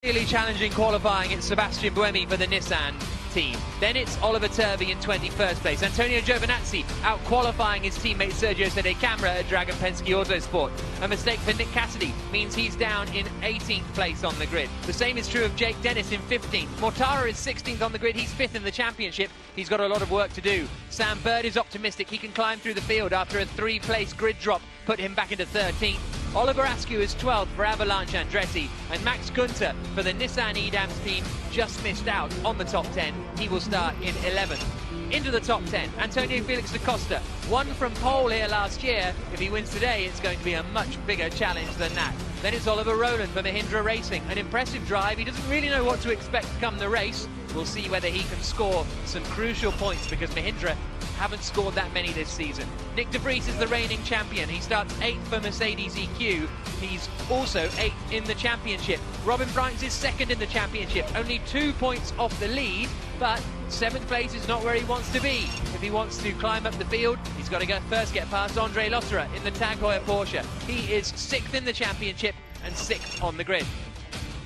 Really challenging qualifying. It's Sebastian Buemi for the Nissan team. Then it's Oliver Turvey in 21st place. Antonio Giovinazzi out qualifying his teammate Sergio Sede Camera at Dragon Penske Autosport. A mistake for Nick Cassidy means he's down in 18th place on the grid. The same is true of Jake Dennis in 15th. Mortara is 16th on the grid. He's 5th in the championship. He's got a lot of work to do. Sam Bird is optimistic. He can climb through the field after a 3-place grid drop put him back into 13th. Oliver Askew is 12th for Avalanche Andretti, and Max Günther for the Nissan Edams team just missed out on the top 10. He will start in 11th. Into the top 10, Antonio Felix da Costa, won from pole here last year. If he wins today, it's going to be a much bigger challenge than that. Then it's Oliver Rowland for Mahindra Racing. An impressive drive. He doesn't really know what to expect come the race. We'll see whether he can score some crucial points, because Mahindra haven't scored that many this season. Nick De Vries is the reigning champion. He starts 8th for Mercedes EQ. He's also 8th in the championship. Robin Freins is 2nd in the championship, only 2 points off the lead, but 7th place is not where he wants to be. If he wants to climb up the field, he's got to first get past Andre Lotterer in the Tag Heuer Porsche. He is 6th in the championship and 6th on the grid.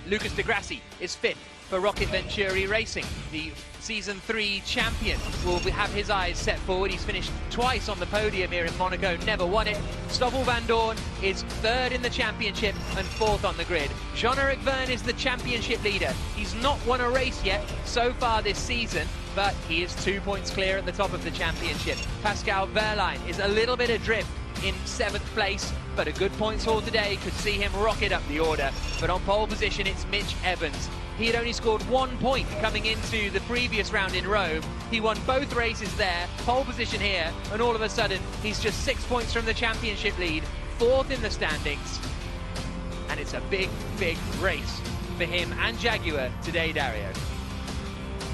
Lucas de Grassi is 5th for Rocket Venturi Racing. The Season 3 champion will have his eyes set forward. He's finished twice on the podium here in Monaco, never won it. Stoffel van Dorn is 3rd in the championship and 4th on the grid. Jean-Eric Verne is the championship leader. He's not won a race yet so far this season, but he is 2 points clear at the top of the championship. Pascal Wehrlein is a little bit adrift in 7th place, but a good points haul today could see him rocket up the order. But on pole position, it's Mitch Evans. He had only scored 1 point coming into the previous round in Rome. He won both races there, pole position here, and all of a sudden, he's just 6 points from the championship lead, 4th in the standings. And it's a big, big race for him and Jaguar today, Dario.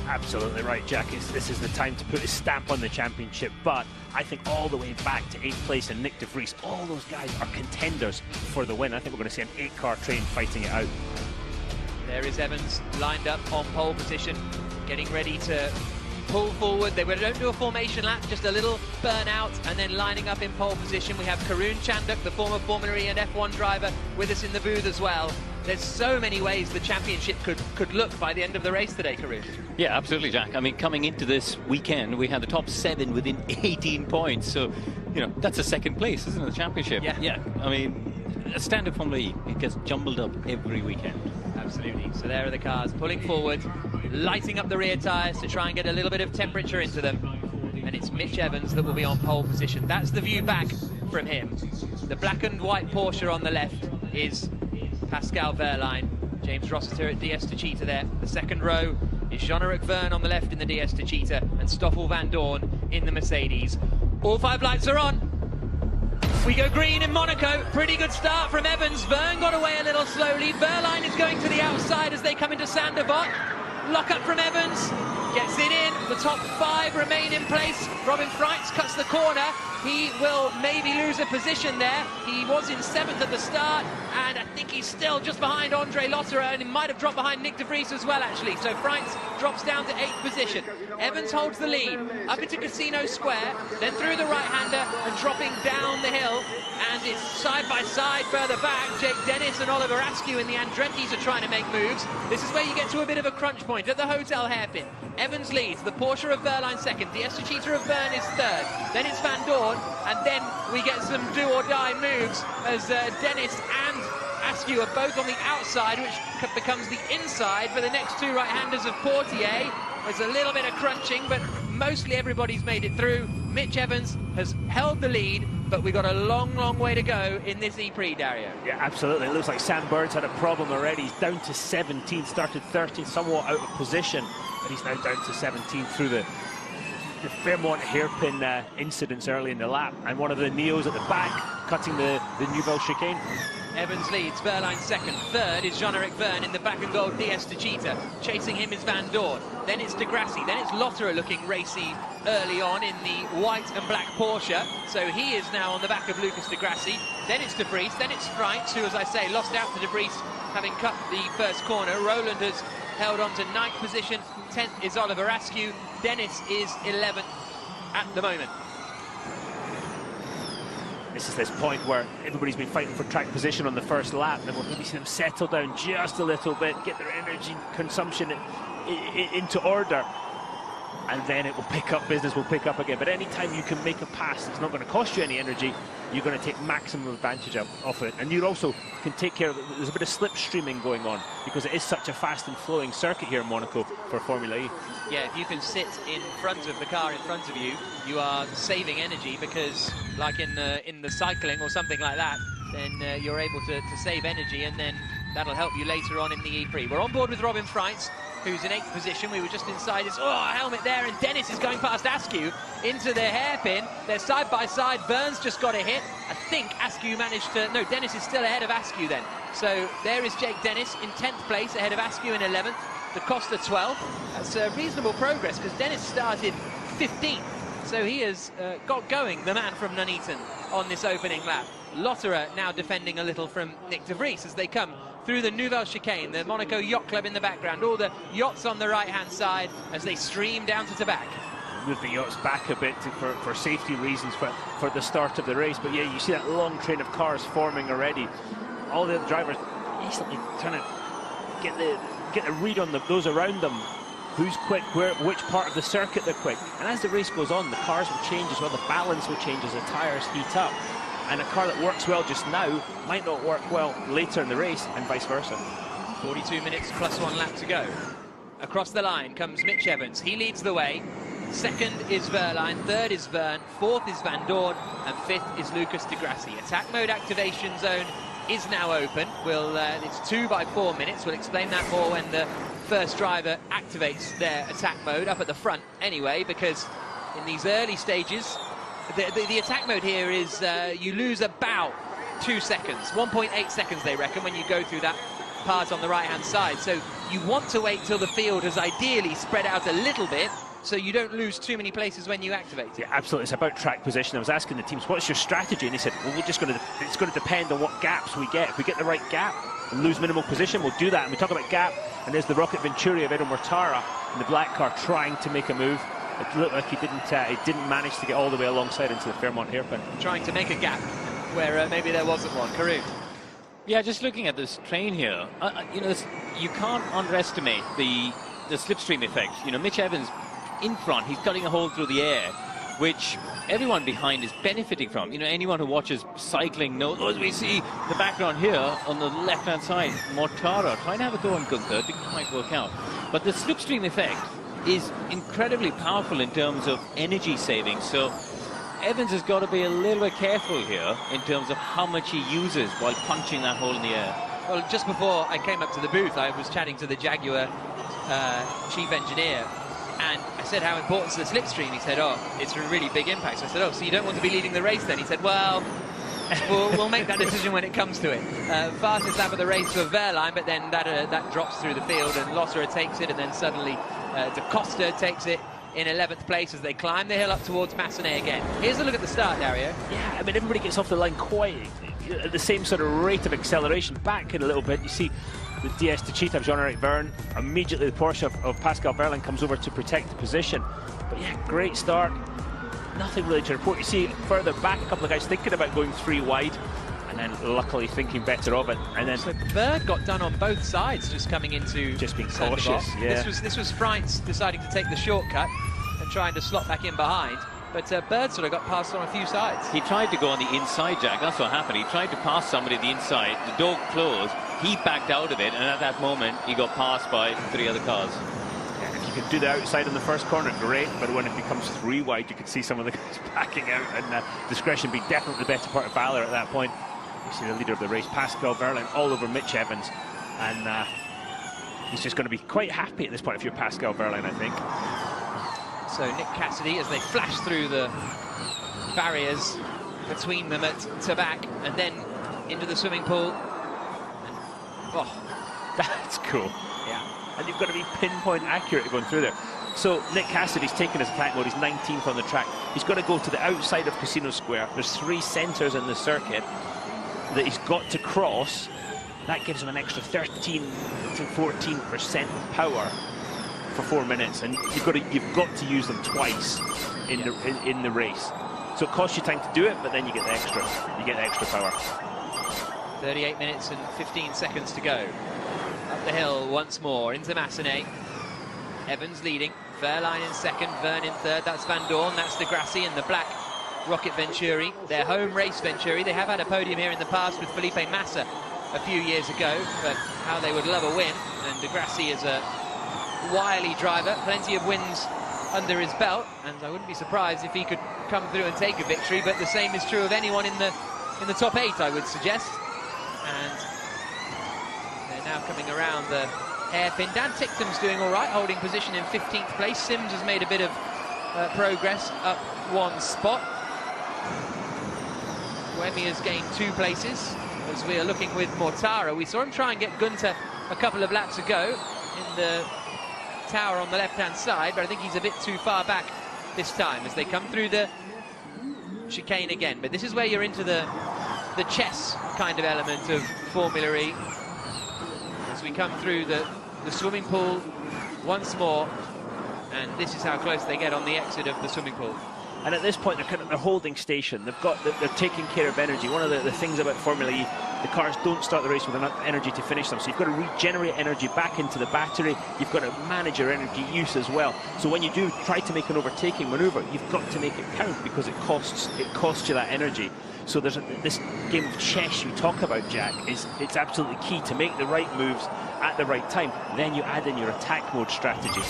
Absolutely right, Jack. This is the time to put his stamp on the championship, but I think all the way back to 8th place and Nick De Vries, all those guys are contenders for the win. I think we're going to see an 8-car train fighting it out. There is Evans lined up on pole position, getting ready to pull forward. They don't do a formation lap, just a little burnout, and then lining up in pole position. We have Karun Chanduk, the former Formula E and F1 driver, with us in the booth as well. There's so many ways the championship could look by the end of the race today, Karun. Yeah, absolutely, Jack. I mean, coming into this weekend, we had the top 7 within 18 points. So, you know, that's a 2nd place, isn't it, the championship? Yeah. I mean, a standard Formula E, it gets jumbled up every weekend. Absolutely. So there are the cars pulling forward, lighting up the rear tyres to try and get a little bit of temperature into them. And it's Mitch Evans that will be on pole position. That's the view back from him. The black and white Porsche on the left is Pascal Wehrlein. James Rossiter at DS Techeetah there. The second row is Jean-Eric Verne on the left in the DS Techeetah and Stoffel van Dorn in the Mercedes. All 5 lights are on. We go green in Monaco. Pretty good start from Evans. Verne got away a little slowly. Wehrlein is going to the outside as they come into Sanderbot. Lock up from Evans. Gets it in. The top 5 remain in place. Robin Freins cuts the corner. He will maybe lose a position there. He was in 7th at the start, and I think he's still just behind Andre Lotterer, and he might have dropped behind Nick De Vries as well, actually. So Freins drops down to 8th position. Evans holds the lead up into Casino Square, then through the right-hander and dropping down the hill. And it's side by side further back. Jake Dennis and Oliver Askew in the Andrettis are trying to make moves. This is where you get to a bit of a crunch point at the hotel hairpin. Evans leads, the Porsche of Wehrlein 2nd, the Techeetah of Verne is 3rd, then it's Van Dorn, and then we get some do-or-die moves as Dennis and Askew are both on the outside, which becomes the inside for the next 2 right-handers of Portier. There's a little bit of crunching, but mostly everybody's made it through. Mitch Evans has held the lead, but we've got a long, long way to go in this E-Prix, Dario. Yeah, absolutely. It looks like Sam Bird's had a problem already. He's down to 17, started 13, somewhat out of position, but he's now down to 17 through the Fairmont hairpin incidents early in the lap, and one of the Neos at the back cutting the Nouvelle chicane. Evans leads, Wehrlein 2nd. 3rd is Jean-Eric Verne in the black and gold DS Techeetah. Chasing him is Van Dorn. Then it's de Grassi. Then it's Lotterer looking racy early on in the white and black Porsche. So he is now on the back of Lucas de Grassi. Then it's De Vries. Then it's Freins, who, as I say, lost out to De Vries having cut the first corner. Rowland has held on to 9th position. 10th is Oliver Askew. Dennis is 11th at the moment. this is this point where everybody's been fighting for track position on the first lap, and we'll maybe see them settle down just a little bit, get their energy consumption into order, and then it will pick up, business will pick up again. But anytime you can make a pass that's not going to cost you any energy, you're going to take maximum advantage of it. And you also can take care of it. There's a bit of slipstreaming going on because it is such a fast and flowing circuit here in Monaco for Formula E. Yeah, if you can sit in front of the car in front of you, you are saving energy, because like in the cycling or something like that, then you're able to save energy, and then that'll help you later on in the E-Prix. We're on board with Robin Freitz, who's in 8th position. We were just inside his helmet there, and Dennis is going past Askew into the hairpin. They're side by side. Burns just got a hit. I think Askew managed to... No, Dennis is still ahead of Askew then. So there is Jake Dennis in 10th place, ahead of Askew in 11th. Da Costa 12th. That's reasonable progress, because Dennis started 15th. So he has got going, the man from Nuneaton, on this opening lap. Lotterer now defending a little from Nick de Vries as they come through the Nouvelle Chicane, the Monaco Yacht Club in the background, all the yachts on the right-hand side as they stream down to Tabac. Move the yachts back a bit for safety reasons for the start of the race. But yeah, you see that long train of cars forming already. All the drivers easily trying to get a read on those around them. Who's quick, which part of the circuit they're quick. And as the race goes on, the cars will change as well, the balance will change as the tyres heat up. And a car that works well just now might not work well later in the race, and vice versa. 42 minutes plus 1 lap to go. Across the line comes Mitch Evans. He leads the way. Second is Verline, third is Verne, fourth is Van Dorn, and fifth is Lucas de Grassi. Attack mode activation zone is now open. It's 2 by 4 minutes. We'll explain that more when the first driver activates their attack mode up at the front anyway, because in these early stages, the attack mode here is you lose about 2 seconds, 1.8 seconds they reckon, when you go through that part on the right-hand side. So you want to wait till the field has ideally spread out a little bit, so you don't lose too many places when you activate it. Yeah, absolutely. It's about track position. I was asking the teams, what's your strategy? And they said, well, it's going to depend on what gaps we get. If we get the right gap and lose minimal position, we'll do that. And we talk about gap, and there's the Rocket Venturi of Edo Mortara in the black car trying to make a move. It looked like he didn't manage to get all the way alongside into the Fairmont hairpin. Trying to make a gap where maybe there wasn't one. Karun. Yeah, just looking at this train here, you can't underestimate the slipstream effect. You know, Mitch Evans in front, he's cutting a hole through the air, which everyone behind is benefiting from. You know, anyone who watches cycling knows, as we see the background here on the left-hand side, Mortara trying to have a go on Gunther, didn't quite work out. But the slipstream effect is incredibly powerful in terms of energy saving. So Evans has got to be a little bit careful here in terms of how much he uses while punching that hole in the air. Well, just before I came up to the booth, I was chatting to the Jaguar chief engineer, and I said, how important is the slipstream? He said, oh, it's a really big impact. So I said, oh, so you don't want to be leading the race then? He said, well, we'll make that decision when it comes to it. Fastest lap of the race for Verline, but then that drops through the field, and Lotterer takes it, and then suddenly Da Costa takes it in 11th place as they climb the hill up towards Massenet again. Here's a look at the start, Dario. Yeah, I mean, everybody gets off the line quite at the same sort of rate of acceleration. Back in a little bit, you see the DS to cheat of Jean-Eric Verne. Immediately the Porsche of Pascal Wehrlein comes over to protect the position. But yeah, great start. Nothing really to report. You see further back a couple of guys thinking about going 3 wide, and then luckily thinking better of it. And then so Bird got done on both sides, just coming into just being cautious. Yeah. This was Freitz deciding to take the shortcut and trying to slot back in behind. But Bird sort of got passed on a few sides. He tried to go on the inside, Jack. That's what happened. He tried to pass somebody the inside. The door closed. He backed out of it, and at that moment, he got passed by 3 other cars. Yeah, if you can do the outside in the first corner, great. But when it becomes 3 wide, you can see some of the guys backing out, and discretion being definitely the better part of valor at that point. You see the leader of the race, Pascal Wehrlein, all over Mitch Evans, and he's just going to be quite happy at this point if you're Pascal Wehrlein, I think. So Nick Cassidy, as they flash through the barriers between them at Tabac and then into the swimming pool. Oh, that's cool. Yeah. And you've got to be pinpoint accurate going through there. So Nick Cassidy's taken his attack mode. He's 19th on the track. He's got to go to the outside of Casino Square. There's 3 centres in the circuit that he's got to cross. That gives him an extra 13 to 14% power for 4 minutes, and you've got to use them twice in the race. So it costs you time to do it, but then you get the extra power. 38 minutes and 15 seconds to go. Up the hill once more into Massenet. Evans leading, Verline in second, Verne in third. That's Van Dorn, that's de Grassi in the black Rocket Venturi, their home race Venturi. They have had a podium here in the past with Felipe Massa a few years ago, but how they would love a win. And de Grassi is a wily driver, plenty of wins under his belt, and I wouldn't be surprised if he could come through and take a victory, but the same is true of anyone in the top 8, I would suggest. And they're now coming around the hairpin. Dan Ticktum's doing all right, holding position in 15th place. Sims has made a bit of progress, up 1 spot. Buemi has gained 2 places as we are looking with Mortara. We saw him try and get Gunter a couple of laps ago in the tower on the left-hand side, but I think he's a bit too far back this time as they come through the chicane again. But this is where you're into the chess kind of element of Formula E. As we come through the swimming pool once more, and this is how close they get on the exit of the swimming pool. And at this point, they're holding station. They're taking care of energy. One of the things about Formula E, the cars don't start the race with enough energy to finish them. So you've got to regenerate energy back into the battery. You've got to manage your energy use as well. So when you do try to make an overtaking maneuver, you've got to make it count because it costs you that energy. So there's this game of chess you talk about, Jack. It's absolutely key to make the right moves at the right time. Then you add in your attack mode strategy.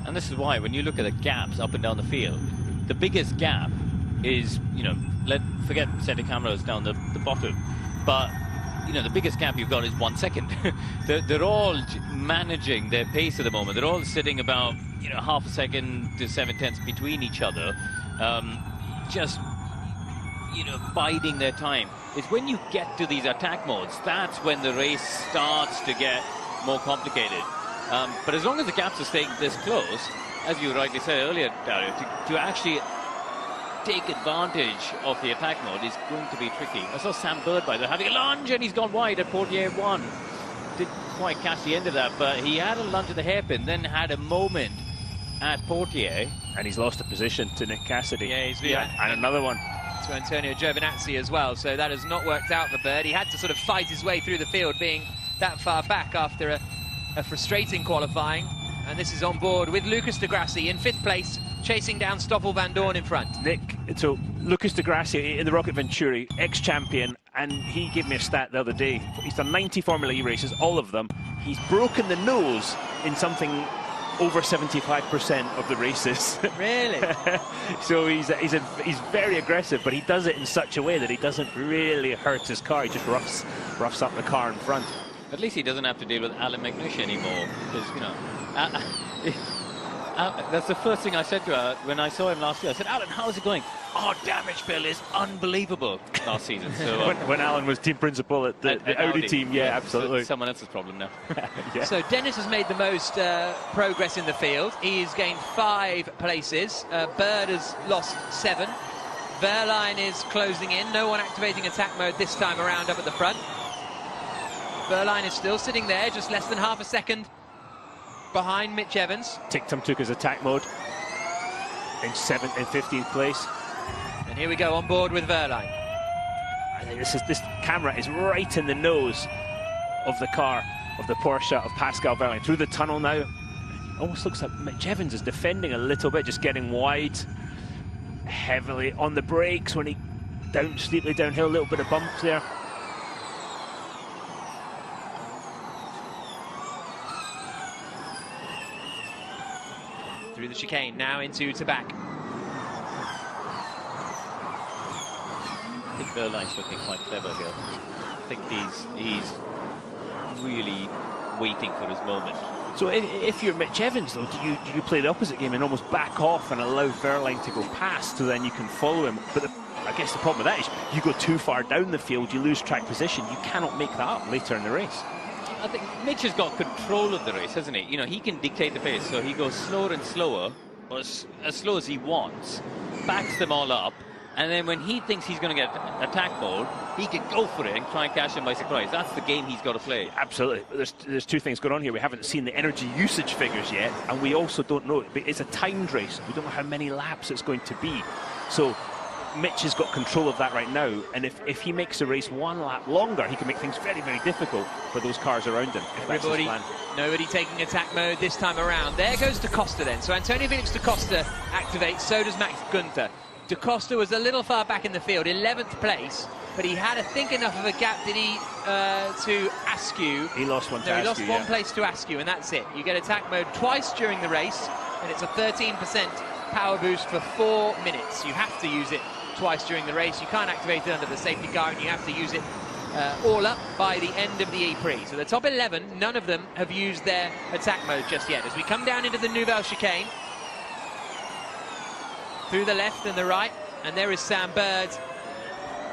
And this is why, when you look at the gaps up and down the field, the biggest gap is, you know, forget setting cameras down the bottom, but, you know, the biggest gap you've got is 1 second. they're all managing their pace at the moment. They're all sitting about, you know, half a second to 7/10 between each other, just, you know, biding their time. It's when you get to these attack modes, that's when the race starts to get more complicated. But as long as the gaps are staying this close, as you rightly said earlier, Dario, to actually take advantage of the attack mode is going to be tricky. I saw Sam Bird, by the way, having a lunge, and he's gone wide at Portier 1. Didn't quite catch the end of that, but he had a lunge at the hairpin, then had a moment at Portier. And he's lost a position to Nick Cassidy. Yeah, and another one. To Antonio Giovinazzi as well, so that has not worked out for Bird. He had to sort of fight his way through the field, being that far back after a frustrating qualifying, and this is on board with Lucas de Grassi in 5th place, chasing down Stoffel Van Dorn in front. So Lucas de Grassi in the Rocket Venturi, ex-champion, and he gave me a stat the other day. He's done 90 Formula E races, all of them. He's broken the nose in something over 75% of the races. Really? So he's very aggressive, but he does it in such a way that he doesn't really hurt his car. He just roughs up the car in front. At least he doesn't have to deal with Alan McNish anymore, because, you know, that's the first thing I said to her when I saw him last year. I said, Alan, how's it going? Our damage bill is unbelievable last season. So when Alan was team principal at the Audi team, yeah, absolutely. So someone else's problem now. Yeah. So Dennis has made the most progress in the field. He's gained 5 places. Bird has lost 7. Verline is closing in. No one activating attack mode this time around up at the front. Verline is still sitting there, just less than half a second behind Mitch Evans. Ticktum took his attack mode in 15th place. And here we go on board with Verline. I think this camera is right in the nose of the car, of the Porsche of Pascal Verline. Through the tunnel now. It almost looks like Mitch Evans is defending a little bit, just getting wide. Heavily on the brakes when he steeply downhill, a little bit of bumps there. Through the chicane, now into Tabac. I think Verline's looking quite clever here. I think he's really waiting for his moment. So if you're Mitch Evans, though, do you play the opposite game and almost back off and allow Verline to go past so then you can follow him? But I guess the problem with that is you go too far down the field, you lose track position, you cannot make that up later in the race. I think Mitch has got control of the race, hasn't he? You know, he can dictate the pace, so he goes slower and slower, or as slow as he wants, backs them all up, And then when he thinks he's going to get attack mode, he can go for it and try and catch him by surprise. That's the game he's got to play. Absolutely. There's two things going on here. We haven't seen the energy usage figures yet, and we also don't know. It's a timed race. We don't know how many laps it's going to be. So Mitch has got control of that right now, and if he makes the race 1 lap longer, he can make things very, very difficult for those cars around him. Nobody taking attack mode this time around. There goes Da Costa then. So Antonio Felix Da Costa activates, so does Max Gunther. Da Costa was a little far back in the field, 11th place, but he had, I think, enough of a gap, did he, to Askew. He lost one to Askew, he lost one place to Askew, and that's it. You get attack mode twice during the race, and it's a 13% power boost for 4 minutes. You have to use it twice during the race. You can't activate it under the safety car, and you have to use it all up by the end of the Éprix. So the top 11, none of them have used their attack mode just yet. As we come down into the Nouvelle Chicane, through the left and the right, and there is Sam Bird,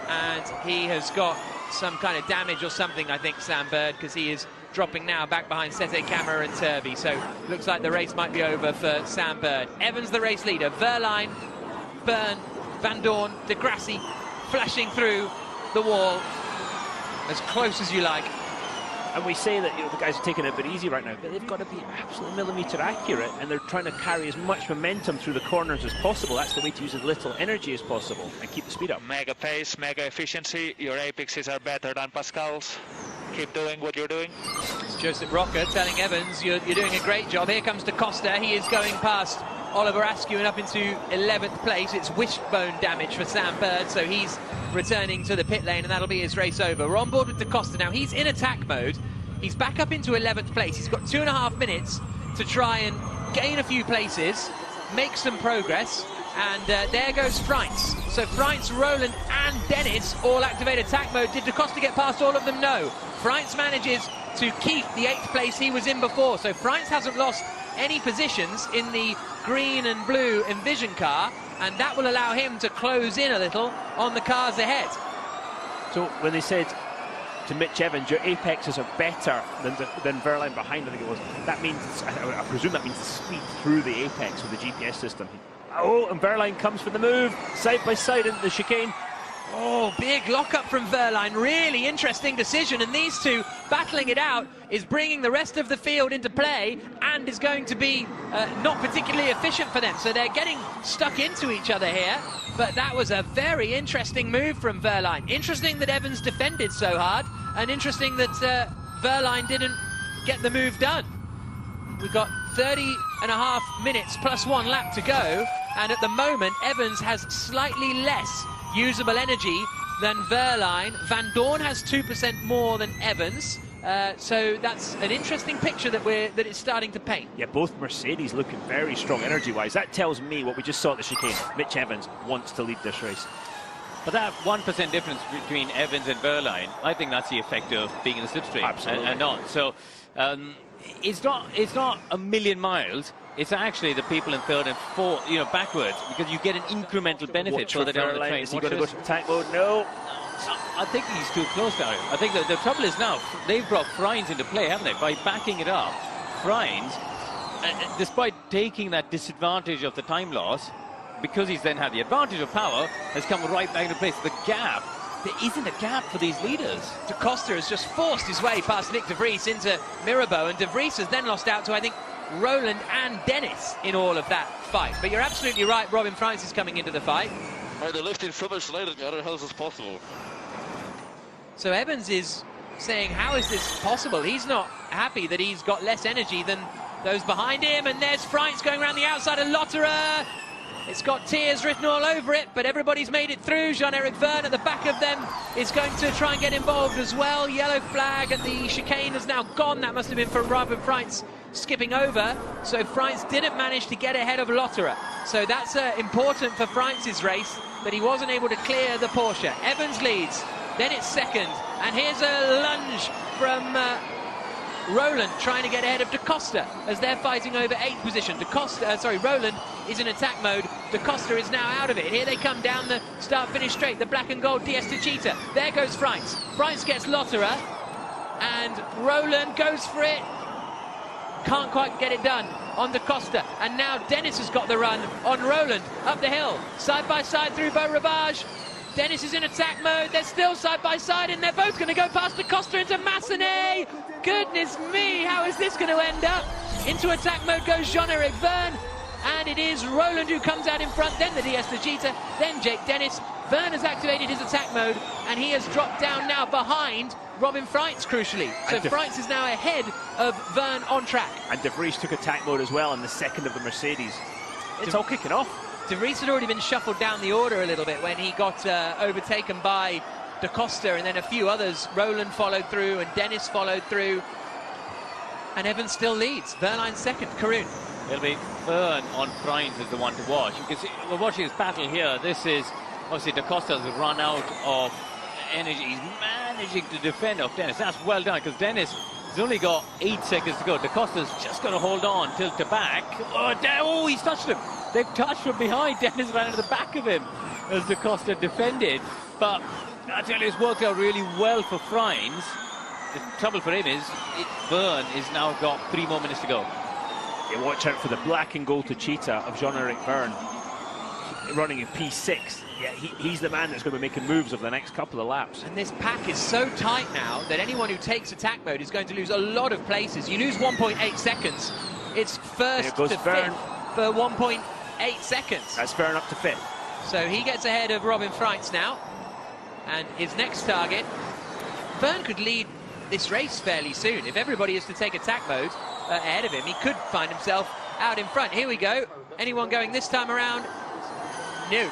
and he has got some kind of damage or something, I think, Sam Bird, because he is dropping now back behind Sete Camara and Turvey. So looks like the race might be over for Sam Bird. Evans the race leader, Verline, Byrne, Van Dorn, De Grassi flashing through the wall as close as you like. And we say that, you know, the guys are taking it a bit easy right now, but they've got to be absolutely millimetre accurate, and they're trying to carry as much momentum through the corners as possible. That's the way to use as little energy as possible and keep the speed up. Mega pace, mega efficiency. Your apexes are better than Pascal's. Keep doing what you're doing. It's Joseph Rocker telling Evans, you're doing a great job. Here comes Da Costa. He is going past Oliver Askew and up into 11th place. It's wishbone damage for Sam Bird, so he's returning to the pit lane, and that'll be his race over. We're on board with Da Costa now. He's in attack mode. He's back up into 11th place. He's got 2.5 minutes to try and gain a few places, make some progress, and there goes Freitz. So Freitz, Roland and Dennis all activate attack mode. Did Da Costa get past all of them? No. Freitz manages to keep the 8th place he was in before, so Freitz hasn't lost any positions in the green and blue Envision car, and that will allow him to close in a little on the cars ahead. So when they said to Mitch Evans, your apexes are better than Verline behind, I think it was, that means, I presume that means the speed through the apex with the GPS system. Oh, and Verline comes for the move, side by side into the chicane. Oh, big lockup from Verline. Really interesting decision, and these two battling it out is bringing the rest of the field into play and is going to be not particularly efficient for them. So they're getting stuck into each other here, but that was a very interesting move from Verline. Interesting that Evans defended so hard, and interesting that Verline didn't get the move done. We've got 30.5 minutes plus 1 lap to go, and at the moment Evans has slightly less usable energy than Verline. Van Dorn has 2% more than Evans, so that's an interesting picture that it's starting to paint. Yeah, both Mercedes looking very strong energy-wise. That tells me what we just saw at the chicane. Mitch Evans wants to lead this race. But that 1% difference between Evans and Verline, I think that's the effect of being in the slipstream and not. So it's not a million miles. It's actually the people in third and fourth, you know, backwards, because you get an incremental benefit for the down the train. Is he going to go to attack mode? No. I think he's too close now. I think the trouble is now they've brought Freins into play, haven't they? By backing it up, Freins, despite taking that disadvantage of the time loss, because he's then had the advantage of power, has come right back into place. The gap, there isn't a gap for these leaders. Da Costa has just forced his way past Nick De Vries into Mirabeau, and De Vries has then lost out to, I think, Roland and Dennis in all of that fight. But you're absolutely right, Robin Freins is coming into the fight. They're lifting so much later than the other hills as possible. So Evans is saying, how is this possible? He's not happy that he's got less energy than those behind him, and there's Freins going around the outside of Lotterer. It's got tears written all over it, but everybody's made it through. Jean-Eric Verne at the back of them is going to try and get involved as well. Yellow flag at the chicane is now gone. That must have been for Robin Freins skipping over. So Freins didn't manage to get ahead of Lotterer. So that's important for Freins' race, that he wasn't able to clear the Porsche. Evans leads, then it's second. And here's a lunge from Roland trying to get ahead of Da Costa as they're fighting over 8th position. Roland is in attack mode. Da Costa is now out of it. Here they come down the start-finish straight. The black and gold DS Techeetah. There goes Freins. Freins gets Lotterer, and Roland goes for it. can't quite get it done on Da Costa. And now Dennis has got the run on Roland up the hill, side by side through Beau Rivage. Dennis is in attack mode. They're still side by side, and they're both going to go past Da Costa into Massenet. Goodness me, how is this going to end up? Into attack mode goes Jean-Eric Vergne, and it is Roland who comes out in front, then the DS Legita, then Jake Dennis. Vergne has activated his attack mode, and he has dropped down now behind Robin Freitz, crucially. So Freitz is now ahead of Vergne on track. And De Vries took attack mode as well in the second of the Mercedes. It's all kicking off. De Vries had already been shuffled down the order a little bit when he got overtaken by Da Costa, and then a few others. Roland followed through, and Dennis followed through. And Evans still leads. Verline's second. Karun. It'll be Vergne on Freitz is the one to watch. You can see, we're watching this battle here. This is, obviously, Da Costa's run out of energy. He's managing to defend off Dennis. That's well done, because Dennis has only got 8 seconds to go. Da Costa's just going to hold on, tilt to back. Oh, he's touched him. They've touched from behind. Dennis ran into the back of him as Da Costa defended. But I tell you, it's worked out really well for Freitz. The trouble for him is, Vergne has now got 3 more minutes to go. Yeah, watch out for the black and gold Techeetah of Jean-Eric Vergne, running in P6. Yeah, he's the man that's going to be making moves over the next couple of laps. And this pack is so tight now that anyone who takes attack mode is going to lose a lot of places. You lose 1.8 seconds. It's first to fifth for 1.8 seconds. That's Vergne up to fifth. So he gets ahead of Robin Freitz now. And his next target, Vergne could lead this race fairly soon. If everybody is to take attack mode ahead of him, he could find himself out in front. Here we go. Anyone going this time around? Nope.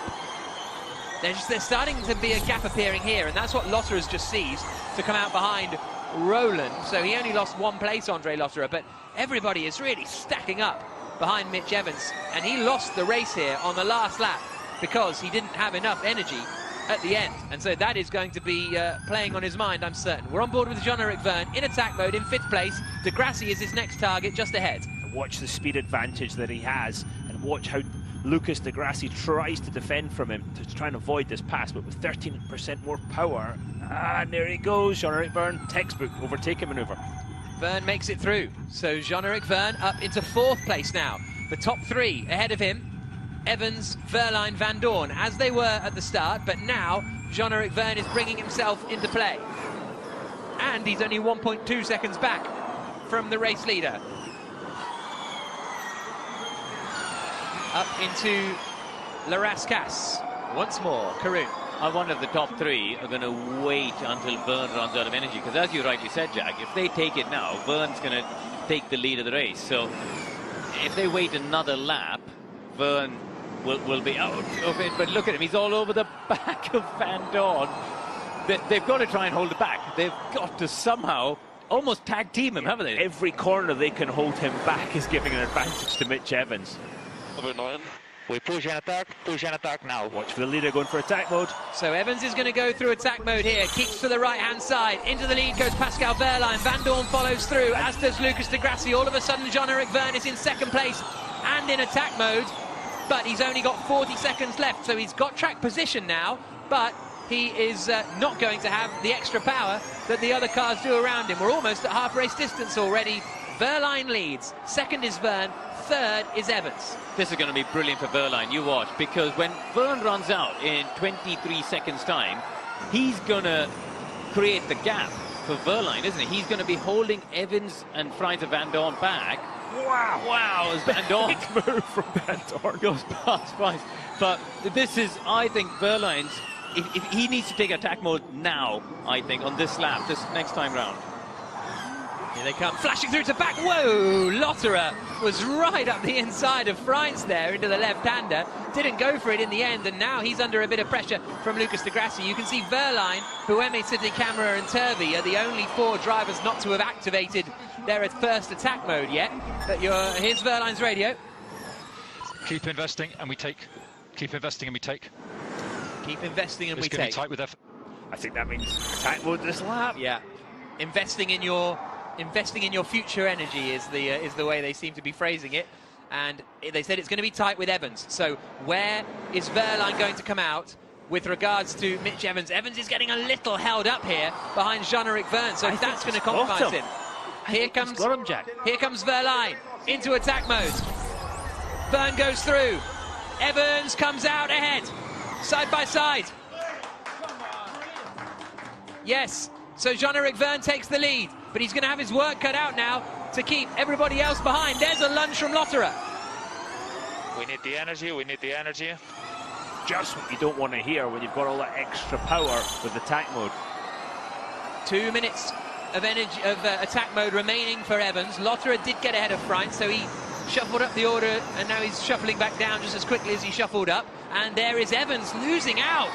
There's starting to be a gap appearing here, and that's what Lotterer has just seized to come out behind Roland. So he only lost 1 place, Andre Lotterer, but everybody is really stacking up behind Mitch Evans, and he lost the race here on the last lap because he didn't have enough energy at the end, and so that is going to be playing on his mind, I'm certain. We're on board with Jean-Eric Vergne in attack mode in 5th place. De Grassi is his next target, just ahead. Watch the speed advantage that he has, and watch how Lucas De Grassi tries to defend from him to try and avoid this pass, but with 13% more power. And there he goes, Jean-Eric Vergne, textbook overtaking manoeuvre. Vergne makes it through, so Jean-Eric Vergne up into 4th place now. The top 3 ahead of him, Evans, Verline, Van Dorn, as they were at the start, but now Jean-Eric Vergne is bringing himself into play. And he's only 1.2 seconds back from the race leader. Up into La Rascasse. Once more, Karun. I wonder if the top 3 are going to wait until Vergne runs out of energy, because as you rightly said, Jack, if they take it now, Vergne's going to take the lead of the race. So if they wait another lap, Vergne will be out of it. But look at him, he's all over the back of Van Dorn. They've got to try and hold it back. They've got to somehow almost tag team him, haven't they? Every corner they can hold him back is giving an advantage to Mitch Evans. We push and attack now. Watch for the leader going for attack mode. So Evans is going to go through attack mode here, keeps to the right-hand side. Into the lead goes Pascal Verline. Van Dorn follows through, as does Lucas De Grassi. All of a sudden, Jean-Eric Vergne is in 2nd place and in attack mode, but he's only got 40 seconds left, so he's got track position now, but he is not going to have the extra power that the other cars do around him. We're almost at half race distance already. Verline leads, 2nd is Vergne, 3rd is Evans. This is going to be brilliant for Verline, you watch, because when Vergne runs out in 23 seconds time, he's going to create the gap for Verline, isn't he? He's going to be holding Evans and Freitz and Van Dorn back. Wow, as Van Dorn big move from Van Dorn goes past Freitz. But this is, I think, Verline's, if he needs to take attack mode now, I think, on this lap, this next time round. Here they come, flashing through to back. Whoa, Lotterer was right up the inside of Freitz there into the left-hander. Didn't go for it in the end, and now he's under a bit of pressure from Lucas De Grassi. You can see Verline, Buemi, Sidney Camera and Turvey are the only 4 drivers not to have activated their first attack mode yet. But here's Verline's radio. Keep investing and we take. Keep investing and we take. Keep investing and we take. take. Tight with effort. I think that means attack mode this lap. Yeah, investing in your future energy is the way they seem to be phrasing it, and they said it's going to be tight with Evans. So where is Verline going to come out with regards to Mitch Evans? Evans is getting a little held up here behind Jean-Eric Vergne, so that's going to compromise him. Here comes, got him, Jack. here comes Verline into attack mode. Verne goes through. Evans comes out ahead, side by side. Yes, so Jean-Eric Verne takes the lead, but he's going to have his work cut out now to keep everybody else behind. There's a lunge from Lotterer. We need the energy, we need the energy. Just what you don't want to hear when you've got all that extra power with attack mode. 2 minutes of energy attack mode remaining for Evans. Lotterer did get ahead of Freins, so he shuffled up the order, and now he's shuffling back down just as quickly as he shuffled up. And there is Evans losing out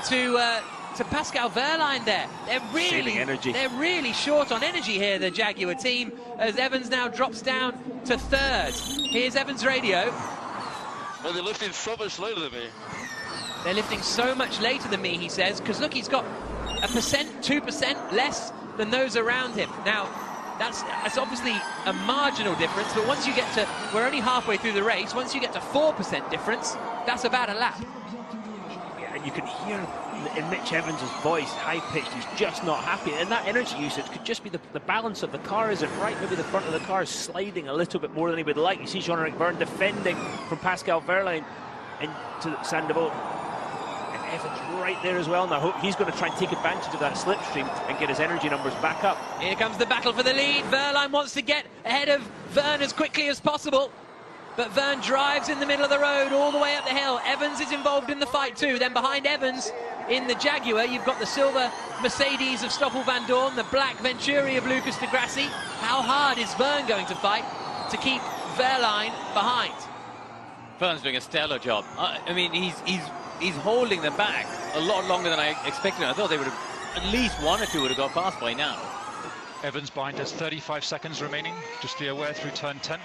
to Pascal Verline there. They're really short on energy here, the Jaguar team, as Evans now drops down to third. Here's Evans' radio. Well, they're lifting so much later than me. They're lifting so much later than me, he says, because look, he's got 2% less than those around him. Now, that's obviously a marginal difference, but once you get to, we're only halfway through the race, once you get to 4% difference, that's about a lap. Yeah, and you can hear in Mitch Evans' voice, high-pitched, he's just not happy. And that energy usage could just be the balance of the car isn't right. Maybe the front of the car is sliding a little bit more than he would like. You see Jean-Eric Verne defending from Pascal Verline into Sandevaux. And Evans right there as well. Now he's going to try and take advantage of that slipstream and get his energy numbers back up. Here comes the battle for the lead. Verline wants to get ahead of Verne as quickly as possible. But Verne drives in the middle of the road all the way up the hill. Evans is involved in the fight too. Then behind Evans in the Jaguar, you've got the silver Mercedes of Stoffel Vandoorne, the black Venturi of Lucas de Grassi. How hard is Verne going to fight to keep Verline behind? Verne's doing a stellar job. I mean, he's holding them back a lot longer than I expected. I thought they would have, at least one or two would have got past by now. Evans behind us, 35 seconds remaining. Just be aware through turn 10.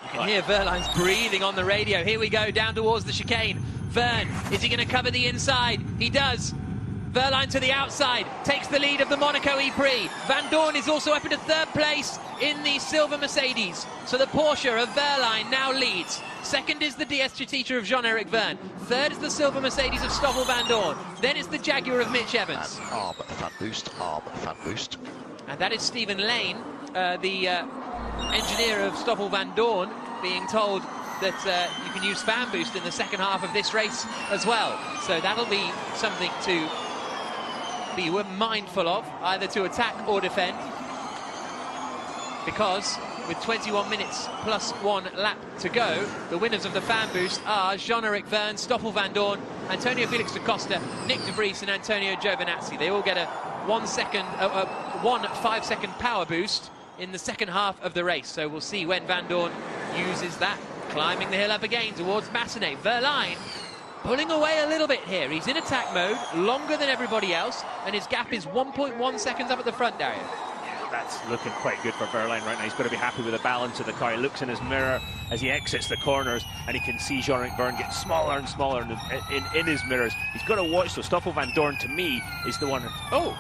You can hear Verline's breathing on the radio. Here we go, down towards the chicane. Verne, is he going to cover the inside? He does. Verline to the outside, takes the lead of the MonacoEprix. Vandoorne is also up into third place in the silver Mercedes. So the Porsche of Verline now leads. Second is the DS Chitita of Jean-Eric Verne. Third is the silver Mercedes of Stoffel Vandoorne. Then it's the Jaguar of Mitch Evans. And arm fan boost. And that is Stephen Lane, the engineer of Stoffel Vandoorne, being told that you can use fan boost in the second half of this race as well. So that'll be something to be mindful of, either to attack or defend. Because with 21 minutes plus 1 lap to go, the winners of the fan boost are Jean-Eric Verne, Stoffel Vandoorne, Antonio Felix da Costa, Nick de Vries and Antonio Giovinazzi. They all get a 1 5-second power boost in the second half of the race. So we'll see when Vandoorne uses that. Climbing the hill up again towards Massenet. Verline pulling away a little bit here. He's in attack mode, longer than everybody else, and his gap is 1.1 seconds up at the front, Dario. Yeah, that's looking quite good for Verline right now. He's got to be happy with the balance of the car. He looks in his mirror as he exits the corners, and he can see Jean-Eric Verne get smaller and smaller in his mirrors. He's got to watch, so Stoffel Vandoorne, to me, is the one... Oh!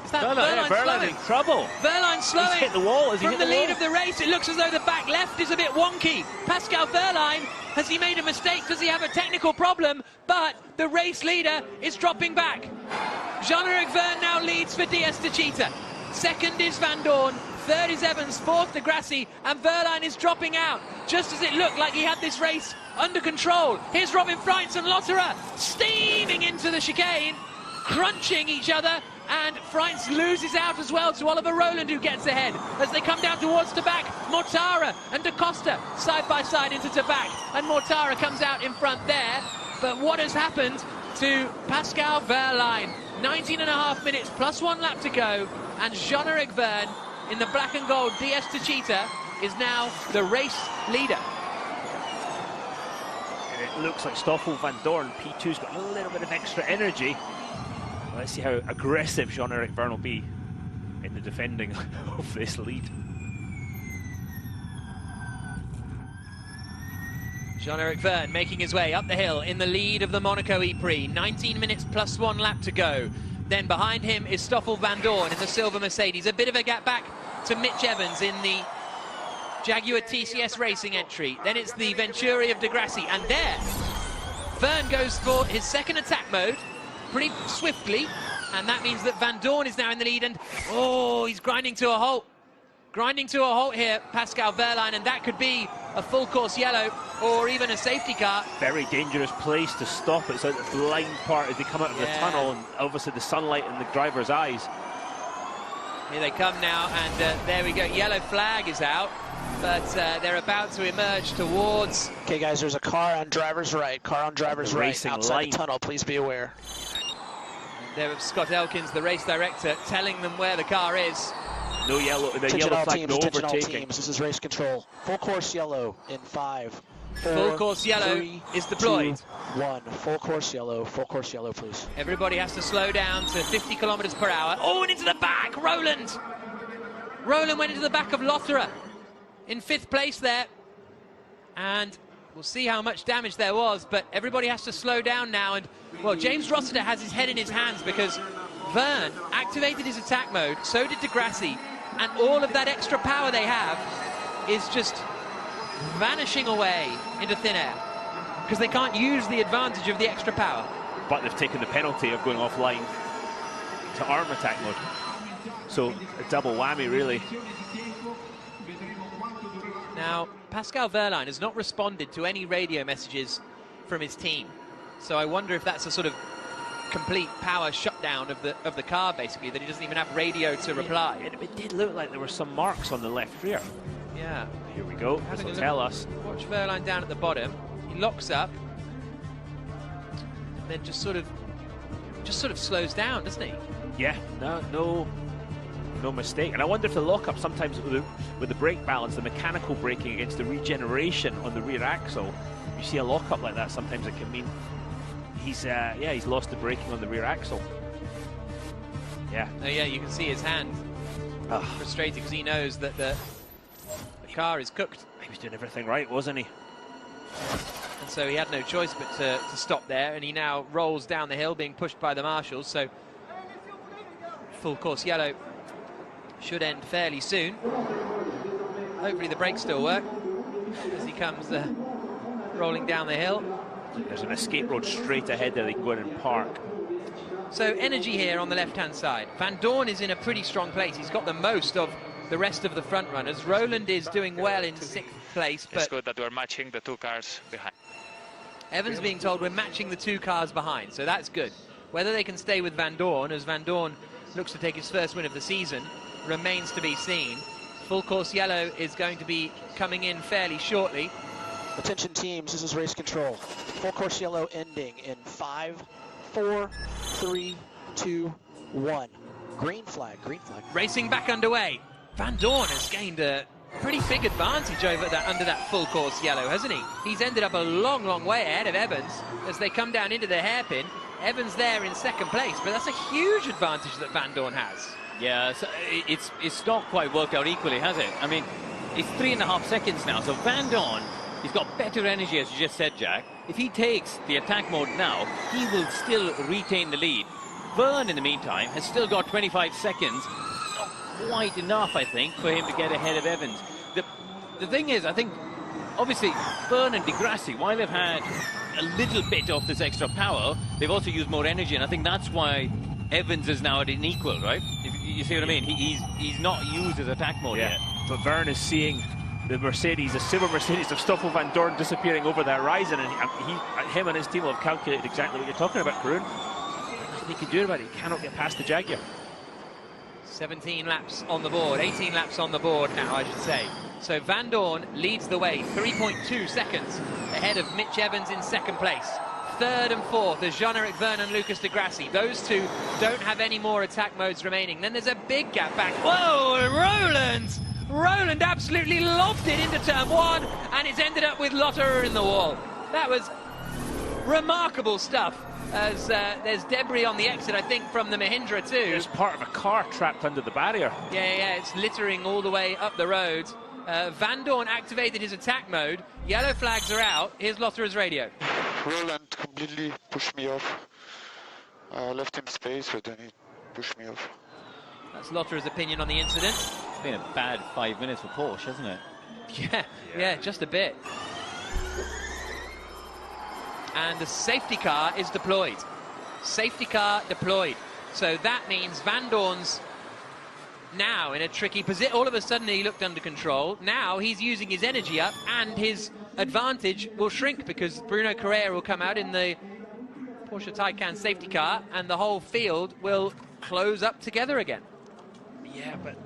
Is that Verline in trouble? Verline slowing. He's hit the wall. From the lead of the race, it looks as though the back left is a bit wonky. Pascal Verline, has he made a mistake? Does he have a technical problem? But the race leader is dropping back. Jean-Eric Verne now leads for DS Chitita. Second is Vandoorne. Third is Evans. Fourth, de Grassi. And Verline is dropping out, just as it looked like he had this race under control. Here's Robin Freins and Lotterer steaming into the chicane, crunching each other. And Freins loses out as well to Oliver Rowland, who gets ahead. As they come down towards Tabac, Mortara and Da Costa side by side into Tabac. And Mortara comes out in front there. But what has happened to Pascal Verline? 19.5 minutes plus 1 lap to go. And Jean-Eric Verne in the black and gold DS Chitita is now the race leader. And it looks like Stoffel Vandoorne, P2's got a little bit of extra energy. Let's see how aggressive Jean-Eric Verne will be in the defending of this lead. Jean-Eric Verne making his way up the hill in the lead of the MonacoEprix. 19 minutes plus 1 lap to go. Then behind him is Stoffel Vandoorne in the silver Mercedes. A bit of a gap back to Mitch Evans in the Jaguar TCS Racing entry. Then it's the Venturi of de Grassi. And there, Verne goes for his second attack mode pretty swiftly, And that means that Van Dorn is now in the lead, and oh, he's grinding to a halt. Grinding to a halt here, Pascal Wehrlein, and that could be a full course yellow or even a safety car. Very dangerous place to stop. It's at the blind part as they come out of the tunnel, and obviously the sunlight in the driver's eyes. Here they come now, and there we go. Yellow flag is out, but they're about to emerge towards... Okay, guys, there's a car on driver's right. Car on driver's right outside the tunnel. Please be aware. There was Scott Elkins, the race director, telling them where the car is. No yellow, the yellow flag, no overtaking. This is race control. Full course yellow in 5, 4, full course yellow 3, is deployed. 2, 1. Full course yellow, please. Everybody has to slow down to 50 kilometers per hour. Oh, and into the back, Roland! Roland went into the back of Lotterer in 5th place there. And we'll see how much damage there was, but everybody has to slow down now. And, well, James Rossiter has his head in his hands because Verne activated his attack mode, so did Degrassi, and all of that extra power they have is just vanishing away into thin air because they can't use the advantage of the extra power. But they've taken the penalty of going offline to arm attack mode. So a double whammy, really. Now, Pascal Wehrlein has not responded to any radio messages from his team. So I wonder if that's a sort of complete power shutdown of the car, basically, that he doesn't even have radio to reply. It did look like there were some marks on the left rear. Yeah. Here we go. This will tell us. Watch Wehrlein down at the bottom. He locks up, and then just sort of slows down, doesn't he? Yeah. No mistake. And I wonder if the lockup sometimes with the brake balance, the mechanical braking against the regeneration on the rear axle, you see a lockup like that, sometimes it can mean he's lost the braking on the rear axle. Yeah. Oh yeah, you can see his hand. Frustrated because he knows that the car is cooked. He was doing everything right, wasn't he? And so he had no choice but to stop there, and he now rolls down the hill being pushed by the marshals. So full course yellow should end fairly soon. Hopefully the brakes still work as he comes rolling down the hill. There's an escape road straight ahead there they can go in and park. So energy here on the left-hand side. Van Dorn is in a pretty strong place. He's got the most of the rest of the front runners. Roland is doing well in 6th place, but it's good that we're matching the 2 cars behind. Evans being told we're matching the 2 cars behind, so that's good. Whether they can stay with Van Dorn, as Van Dorn looks to take his first win of the season, remains to be seen. Full course yellow is going to be coming in fairly shortly. Attention teams, this is race control. Full course yellow ending in 5, 4, 3, 2, 1. Green flag. Racing back underway. Van Dorn has gained a pretty big advantage over under that full course yellow, hasn't he? He's ended up a long way ahead of Evans as they come down into the hairpin. Evans there in 2nd place, but that's a huge advantage that Van Dorn has. Yeah, so it's not quite worked out equally, has it? I mean, it's 3.5 seconds now, so Van Dorn, he's got better energy, as you just said, Jack. If he takes the attack mode now, he will still retain the lead. Verne, in the meantime, has still got 25 seconds. Not quite enough, I think, for him to get ahead of Evans. The thing is, I think, obviously, Verne and Degrassi, while they've had a little bit of this extra power, they've also used more energy, and I think that's why Evans is now at an equal, right? If you see what I mean? He's not used his attack mode yet. But Verne is seeing the Mercedes, the silver Mercedes of Stoffel Van Dorn disappearing over the horizon, and him and his team will have calculated exactly what you're talking about, Karun. Nothing he can do about it. He cannot get past the Jaguar. 17 laps on the board, 18 laps on the board now, I should say. So Van Dorn leads the way, 3.2 seconds ahead of Mitch Evans in 2nd place. 3rd and 4th are Jean-Eric Verne and Lucas Degrassi. Those 2 don't have any more attack modes remaining. Then there's a big gap back. Whoa, Roland absolutely lobbed it into turn 1, and it's ended up with Lotterer in the wall. That was remarkable stuff, as there's debris on the exit, I think, from the Mahindra too. There's part of a car trapped under the barrier. Yeah, it's littering all the way up the road. Van Dorn activated his attack mode. Yellow flags are out. Here's Lotterer's radio. Roland completely pushed me off. I left him space, but then he pushed me off. That's Lotterer's opinion on the incident. It's been a bad 5 minutes for Porsche, hasn't it? Yeah, just a bit. And the safety car is deployed. Safety car deployed. So that means Van Doorn's now in a tricky position. All of a sudden he looked under control. Now he's using his energy up, and his advantage will shrink because Bruno Carrera will come out in the Porsche Taycan safety car, and the whole field will close up together again. Yeah, but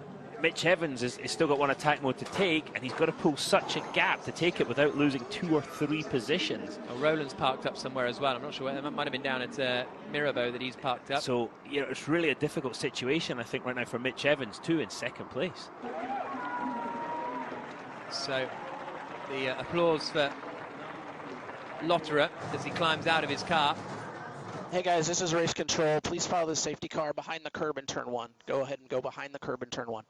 Mitch Evans has still got one attack mode to take, and he's got to pull such a gap to take it without losing 2 or 3 positions. Oh, Roland's parked up somewhere as well. I'm not sure where. It might have been down at Mirabeau that he's parked up. So, you know, it's really a difficult situation, I think, right now for Mitch Evans, too, in second place. So, the applause for Lotterer as he climbs out of his car. Hey guys, this is race control. Please follow the safety car behind the curb in turn 1. Go ahead and go behind the curb in turn 1.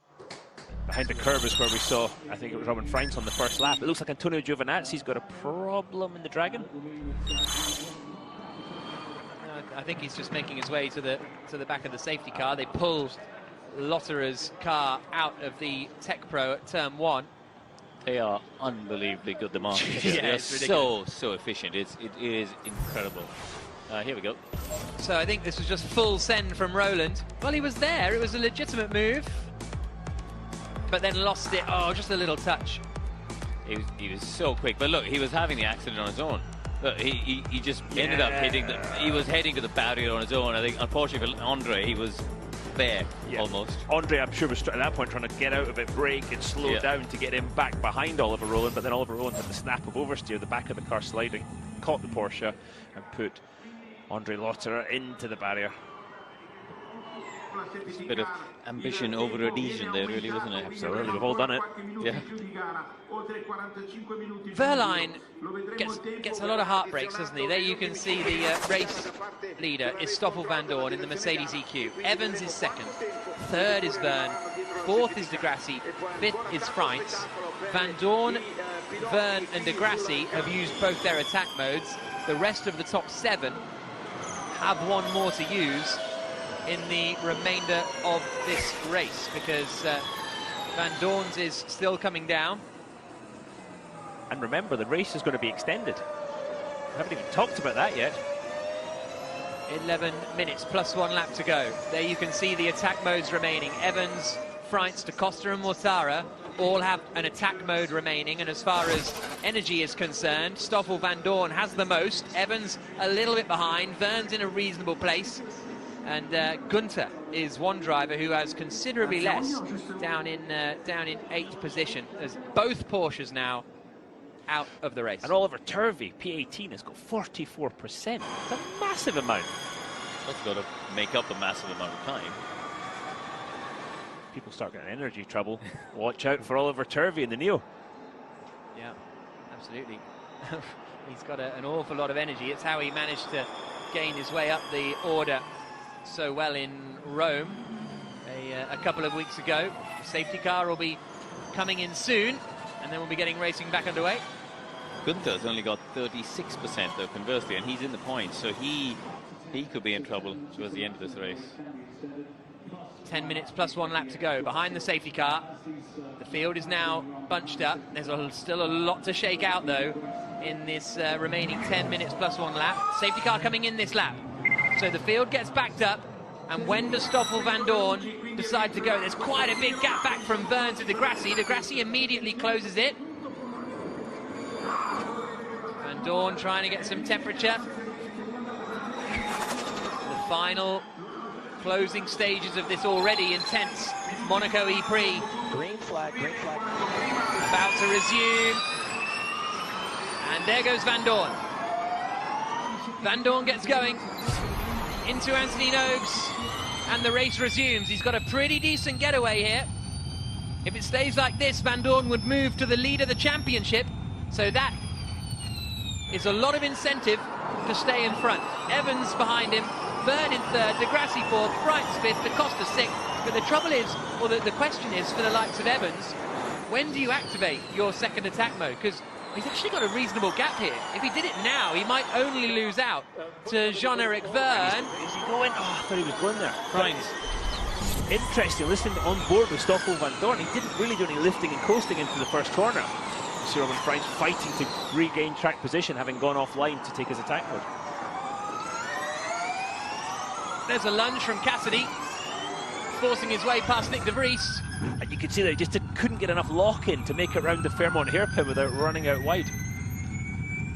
Behind the curve is where we saw, I think it was Robin Freins on the first lap. It looks like Antonio Giovinazzi's got a problem in the Dragon. I think he's just making his way to the back of the safety car. They pulled Lotterer's car out of the Tech Pro at turn 1. They are unbelievably good, the Masters. Yeah, They're it's ridiculous. so efficient. It is incredible. Here we go. So I think this was just full send from Roland. Well, he was there. It was a legitimate move. But then lost it. Oh, just a little touch. He was so quick. But look, he was having the accident on his own. Look, he just ended up hitting he was heading to the barrier on his own. I think, unfortunately for Andre, he was there almost. Andre, I'm sure, was at that point trying to get out of it, brake and slow down to get him back behind Oliver Rowland, but then Oliver Rowland had the snap of oversteer, the back of the car sliding, caught the Porsche and put Andre Lotterer into the barrier. It's a bit of ambition over adhesion there, really, wasn't it? Absolutely, we've all done it. Yeah. Verline gets a lot of heartbreaks, doesn't he? There you can see the race leader is Stoffel Vandoorne in the Mercedes EQ. Evans is second. Third is Verne. Fourth is Degrassi. Fifth is Freins. Vandoorne, Verne and Degrassi have used both their attack modes. The rest of the top 7 have one more to use in the remainder of this race, because Vandoorne's is still coming down. And remember, the race is going to be extended. We haven't even talked about that yet. 11 minutes plus 1 lap to go. There you can see the attack modes remaining. Evans, Freins, DaCosta and Mortara all have an attack mode remaining, and as far as energy is concerned, Stoffel Vandoorne has the most. Evans a little bit behind. Verne's in a reasonable place. And Gunther is one driver who has considerably less, down in 8th position, as both Porsches now out of the race. And Oliver Turvey, P18, has got 44%. It's a massive amount. That's got to make up a massive amount of time. People start getting energy trouble. Watch out for Oliver Turvey in the Neo. Yeah, absolutely. He's got an awful lot of energy. It's how he managed to gain his way up the order so well in Rome a couple of weeks ago. The safety car will be coming in soon, and then we'll be getting racing back underway. Gunther's only got 36% though, conversely, and he's in the points, so he could be in trouble towards the end of this race. 10 minutes plus 1 lap to go behind the safety car. The field is now bunched up. There's still a lot to shake out though in this remaining 10 minutes plus 1 lap. Safety car coming in this lap. So the field gets backed up, and when does Stoffel Vandoorne decide to go? There's quite a big gap back from Verne to Degrassi. Degrassi immediately closes it. Vandoorne trying to get some temperature. The final closing stages of this already intense MonacoEprix. Green flag, green flag. About to resume. And there goes Vandoorne. Vandoorne gets going into Anthony Nogues, and the race resumes. He's got a pretty decent getaway here. If it stays like this, Vandoorne would move to the lead of the championship, so that is a lot of incentive to stay in front. Evans behind him, Verne in third, Degrassi fourth, Freins fifth, DaCosta sixth. But the trouble is, or the question is for the likes of Evans, when do you activate your second attack mode? Because he's actually got a reasonable gap here. If he did it now, he might only lose out to Jean-Eric Verne. Is he going? Oh, I thought he was going there. Freins. Interesting, listening on board with Stoffel Vandoorne. He didn't really do any lifting and coasting into the first corner. You see Robin Freins fighting to regain track position, having gone offline to take his attack mode. There's a lunge from Cassidy, forcing his way past Nick de Vries. And you can see that he just couldn't get enough lock-in to make it round the Fairmont hairpin without running out wide.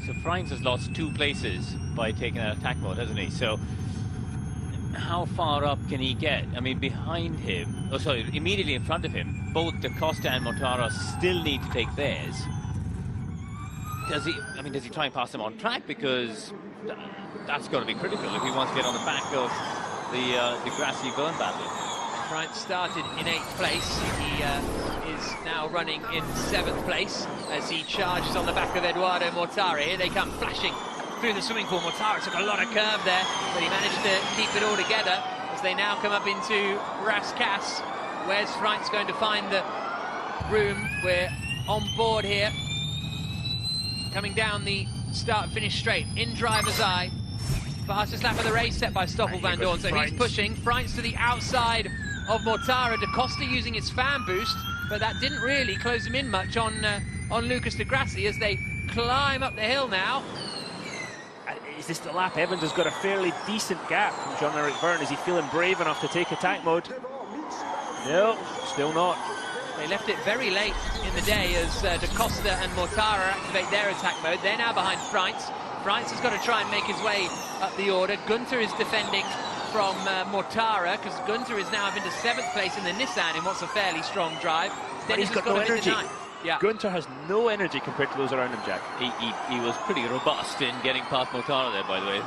So Frines has lost 2 places by taking out attack mode, hasn't he? So how far up can he get? I mean, behind him, oh sorry, immediately in front of him, both Da Costa and Mortara still need to take theirs. Does he try and pass them on track? Because that's got to be critical if he wants to get on the back of the grassy burn battle. Frines started in 8th place. He is now running in 7th place as he charges on the back of Eduardo Mortara. Here they come flashing through the swimming pool. Mortara took a lot of curve there, but he managed to keep it all together as they now come up into Ras Kass. Where's Frines going to find the room? We're on board here. Coming down the start-finish straight, in driver's eye. Fastest lap of the race set by Stoffel Van Dorn, so he's pushing. Frines to the outside of Mortara. Da Costa using his fan boost, but that didn't really close him in much on Lucas de Grassi as they climb up the hill now. Is this the lap? Evans has got a fairly decent gap from Jean-Eric Vergne. Is he feeling brave enough to take attack mode? No, still not. They left it very late in the day as Da Costa and Mortara activate their attack mode. They're now behind Frines. Frines has got to try and make his way up the order. Gunther is defending from Mortara because Gunther is now up into 7th place in the Nissan in what's a fairly strong drive. But he's got no energy. Yeah. Gunther has no energy compared to those around him, Jack. He was pretty robust in getting past Mortara there, by the way.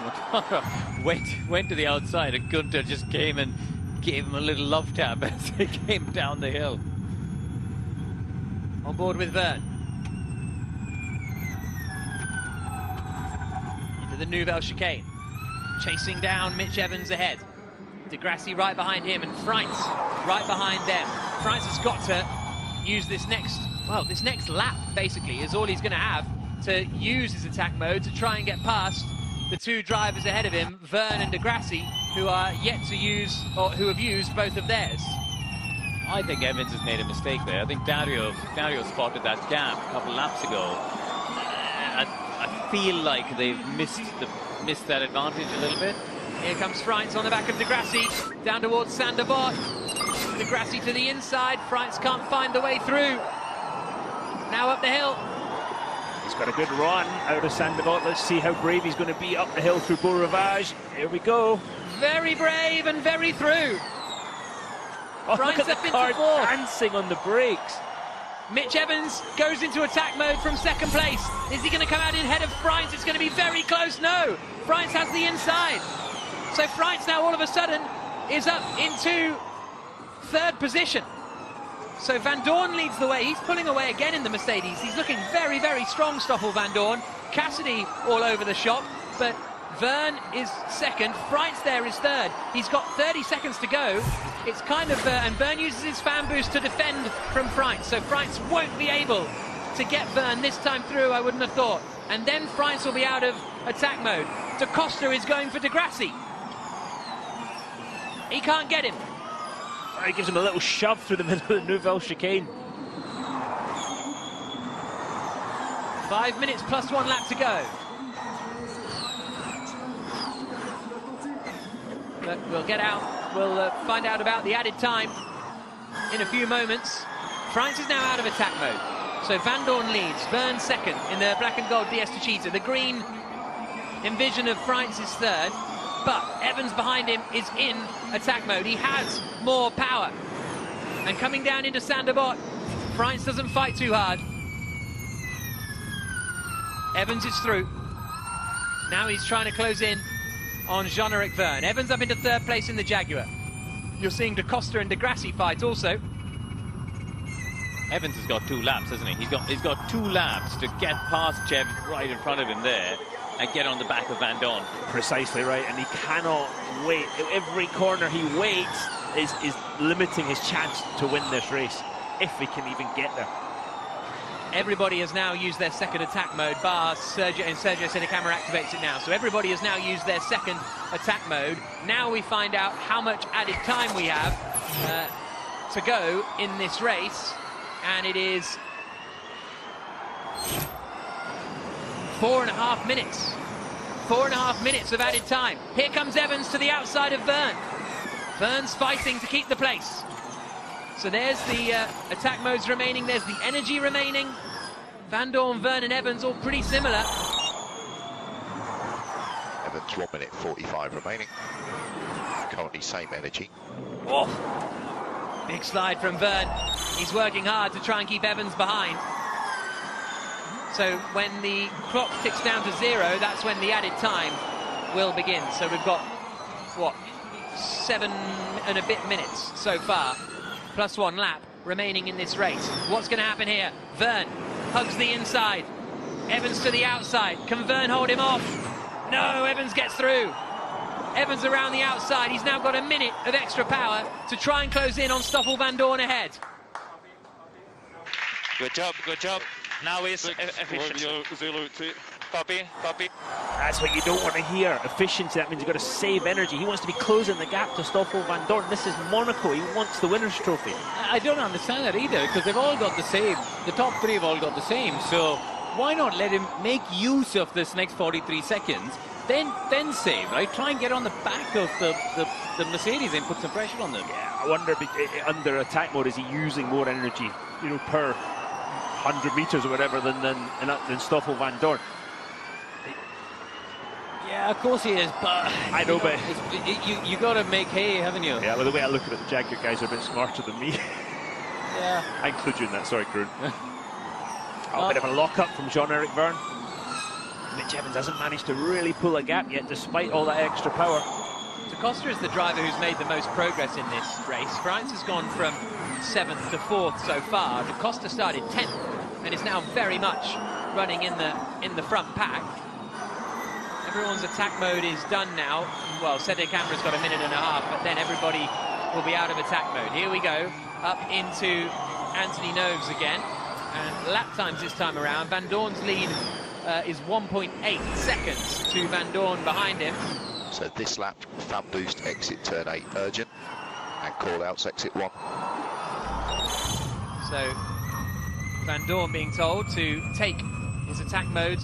Mortara went to the outside and Gunther just came and gave him a little love tap as they came down the hill. On board with Vergne. Into the Nouvelle chicane. Chasing down Mitch Evans ahead. De Grassi right behind him and Frines right behind them. Frines has got to use this next lap, basically, is all he's going to have to use his attack mode to try and get past the 2 drivers ahead of him, Vergne and De Grassi, who are yet to use, or who have used both of theirs. I think Evans has made a mistake there. I think Dario spotted that gap a couple laps ago. I feel like they've missed that advantage a little bit. Here comes Frines on the back of De Grassi, down towards Sainte-Devote. De Grassi to the inside, Frines can't find the way through. Now up the hill. He's got a good run out of Sainte-Devote. Let's see how brave he's going to be up the hill through Beau Rivage. Here we go. Very brave and very through. Oh, look at the car dancing on the brakes. Mitch Evans goes into attack mode from 2nd place. Is he going to come out in ahead of Frines? It's going to be very close. No, Frines has the inside. So Frines now all of a sudden is up into 3rd position. So Van Dorn leads the way. He's pulling away again in the Mercedes. He's looking very, very strong, Stoffel Van Dorn. Cassidy all over the shop, but Vergne is 2nd. Frines there is 3rd. He's got 30 seconds to go. It's kind of, and Vergne uses his fan boost to defend from Frines. So Frines won't be able to get Vergne this time through, I wouldn't have thought. And then Frines will be out of attack mode. Da Costa is going for De Grassi. He can't get him. He gives him a little shove through the middle of the Nouvelle chicane. 5 minutes plus 1 lap to go. But we'll get out, we'll find out about the added time in a few moments. Frines is now out of attack mode. So Van Dorn leads, Vergne 2nd in the black and gold DS Techeetah. The green Envision of Frines is 3rd, but Evans behind him is in attack mode. He has more power. And coming down into Sainte-Devote, Frines doesn't fight too hard. Evans is through. Now he's trying to close in on Jean-Eric Vergne. Evans up into 3rd place in the Jaguar. You're seeing Da Costa and De Grassi fight also. Evans has got 2 laps, hasn't he? He's got 2 laps to get past Chev right in front of him there and get on the back of Van Dorn. Precisely right, and he cannot wait. Every corner he waits is limiting his chance to win this race, if he can even get there. Everybody has now used their 2nd attack mode, bar Sergio, and Sergio said the camera activates it now. So everybody has now used their 2nd attack mode. Now we find out how much added time we have to go in this race. And it is 4.5 minutes. 4.5 minutes of added time. Here comes Evans to the outside of Verne. Verne's fighting to keep the place. So there's the attack modes remaining, there's the energy remaining. Van Dorn, Verne and Evans all pretty similar. Evans 1 minute 45 remaining. Currently same energy. Oh. Big slide from Verne. He's working hard to try and keep Evans behind. So when the clock ticks down to 0, that's when the added time will begin. So we've got, what, 7 and a bit minutes so far, plus 1 lap remaining in this race. What's going to happen here? Verne hugs the inside. Evans to the outside. Can Verne hold him off? No, Evans gets through. Evans around the outside. He's now got a minute of extra power to try and close in on Stoffel Van Dorn ahead. Good job, good job. Now is efficiency. Copy. That's what you don't want to hear. Efficiency, that means you've got to save energy. He wants to be closing the gap to Stoffel Van Dorn. This is Monaco. He wants the winner's trophy. I don't understand that either, because they've all got the same. The top 3 have all got the same. So why not let him make use of this next 43 seconds, then save, right? Try and get on the back of the Mercedes and put some pressure on them. Yeah, I wonder, under attack mode, is he using more energy, you know, per 100 meters or whatever than Stoffel Van Dorn? Yeah, of course he is, but I know, but you got to make hay, haven't you? Yeah, well, the way I look at it, the Jaguar guys are a bit smarter than me. Yeah. I include you in that, sorry, Kroon. A bit of a lock-up from Jean-Eric Verne. Mitch Evans hasn't managed to really pull a gap yet, despite all that extra power. Da Costa is the driver who's made the most progress in this race. France has gone from 7th to 4th so far. Da Costa started 10th and is now very much running in the front pack. Everyone's attack mode is done now. Well, Sede Camera's got a minute and a half, but then everybody will be out of attack mode. Here we go, up into Anthony Noves again. And lap times this time around. Van Dorn's lead is 1.8 seconds to Van Dorn behind him. So this lap, fan boost, exit turn 8 urgent, and call outs exit 1. So Van Dorn being told to take his attack mode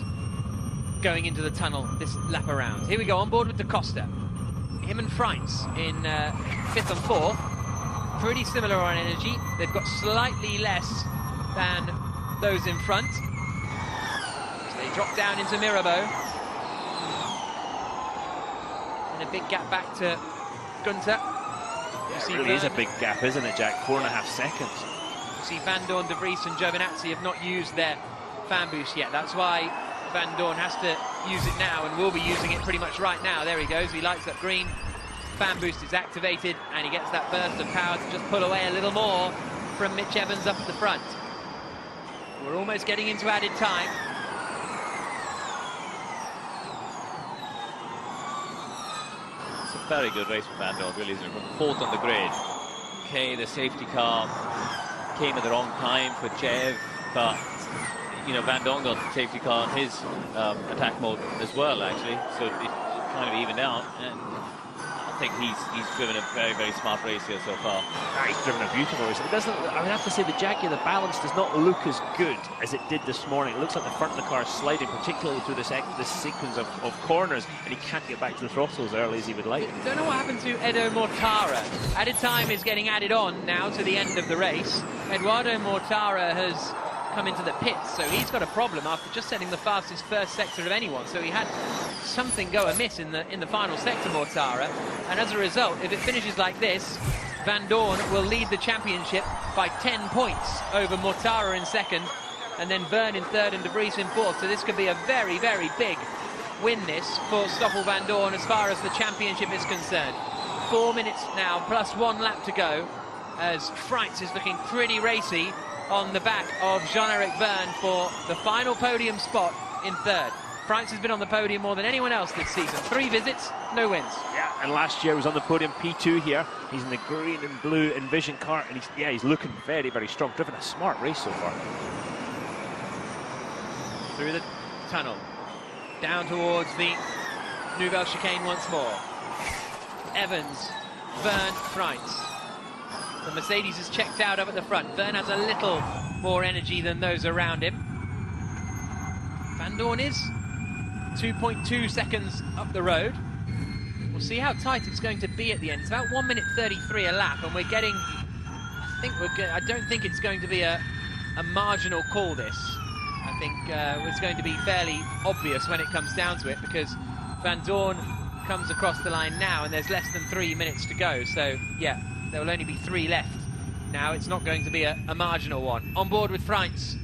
going into the tunnel this lap around. Here we go, on board with Da Costa. Him and Freitz in 5th and 4th. Pretty similar on energy. They've got slightly less than those in front. So they drop down into Mirabeau. And a big gap back to Gunther. Yeah, it really is a big gap, isn't it, Jack? 4.5 seconds. You see Van Dorn, De Vries and Giovinazzi have not used their fan boost yet. That's why Van Dorn has to use it now and will be using it pretty much right now. There he goes, he lights up green. Fan boost is activated and he gets that burst of power to just pull away a little more from Mitch Evans up at the front. We're almost getting into added time. It's a very good race for Van Dorn, really, isn't it? From 4th on the grid. Okay, the safety car came at the wrong time for Chev, but you know, Van Dorn got the safety car on his attack mode as well, actually, so it kind of evened out, and I think he's driven a very, very smart race here so far. He's driven a beautiful race. It doesn't, I would have to say the Jaguar, the balance does not look as good as it did this morning. It looks like the front of the car is sliding, particularly through this sequence of corners, and he can't get back to the throttle as early as he would like. Don't know what happened to Edo Mortara. Added time is getting added on now to the end of the race. Eduardo Mortara has come into the pits, so he's got a problem after just setting the fastest first sector of anyone. So he had something go amiss in the final sector, Mortara, and as a result, if it finishes like this, Van Dorn will lead the championship by 10 points over Mortara in 2nd, and then Verne in 3rd and De Vries in 4th. So this could be a very, very big win this for Stoffel Van Dorn as far as the championship is concerned. 4 minutes now, plus 1 lap to go, as Freitz is looking pretty racy on the back of Jean-Eric Verne for the final podium spot in 3rd. Freitz has been on the podium more than anyone else this season. 3 visits, no wins. Yeah, and last year was on the podium, P2 here. He's in the green and blue Envision car, and he's looking very, very strong. Driven a smart race so far. Through the tunnel, down towards the Nouvelle chicane once more. Evans, Verne, Freitz. The Mercedes is checked out up at the front. Verne has a little more energy than those around him. Van Dorn is 2.2 seconds up the road. We'll see how tight it's going to be at the end. It's about 1 minute 33 a lap, and we're getting, I don't think it's going to be a marginal call, this. I think it's going to be fairly obvious when it comes down to it, because Van Dorn comes across the line now and there's less than 3 minutes to go. So, yeah, there will only be 3 left. Now it's not going to be a marginal one. On board with Freins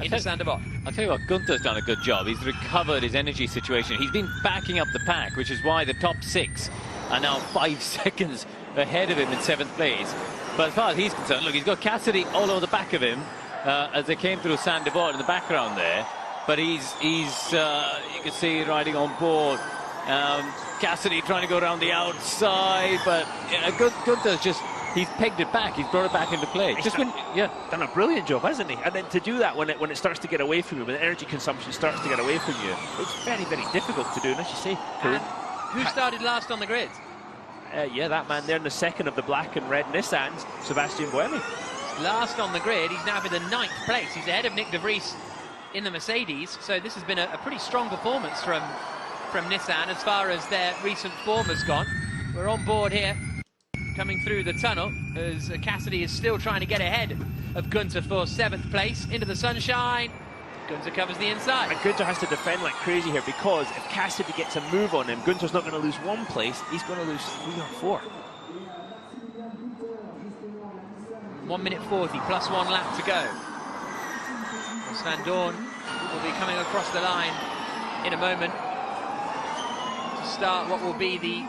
into Sandebot. I'll tell you what, Gunther's done a good job. He's recovered his energy situation. He's been backing up the pack, which is why the top 6 are now 5 seconds ahead of him in 7th place. But as far as he's concerned, look, he's got Cassidy all over the back of him as they came through Sandebot in the background there. But he's you can see riding on board. Cassidy trying to go around the outside, but Gunther's just, he's pegged it back, he's brought it back into play. He's done a brilliant job, hasn't he? And then to do that when it starts to get away from you, when the energy consumption starts to get away from you, it's very, very difficult to do, and as you say. And who started last on the grid? Yeah, that man there in the second of the black and red Nissans, Sebastian Buemi. Last on the grid, he's now in the 9th place. He's ahead of Nick de Vries in the Mercedes, so this has been a pretty strong performance from Nissan as far as their recent form has gone. We're on board here, coming through the tunnel, as Cassidy is still trying to get ahead of Gunther for 7th place. Into the sunshine, Gunther covers the inside. And Gunther has to defend like crazy here, because if Cassidy gets a move on him, Gunther's not going to lose 1 place, he's going to lose 3 or 4. 1 minute 40, plus 1 lap to go. Van Dorn will be coming across the line in a moment to start what will be the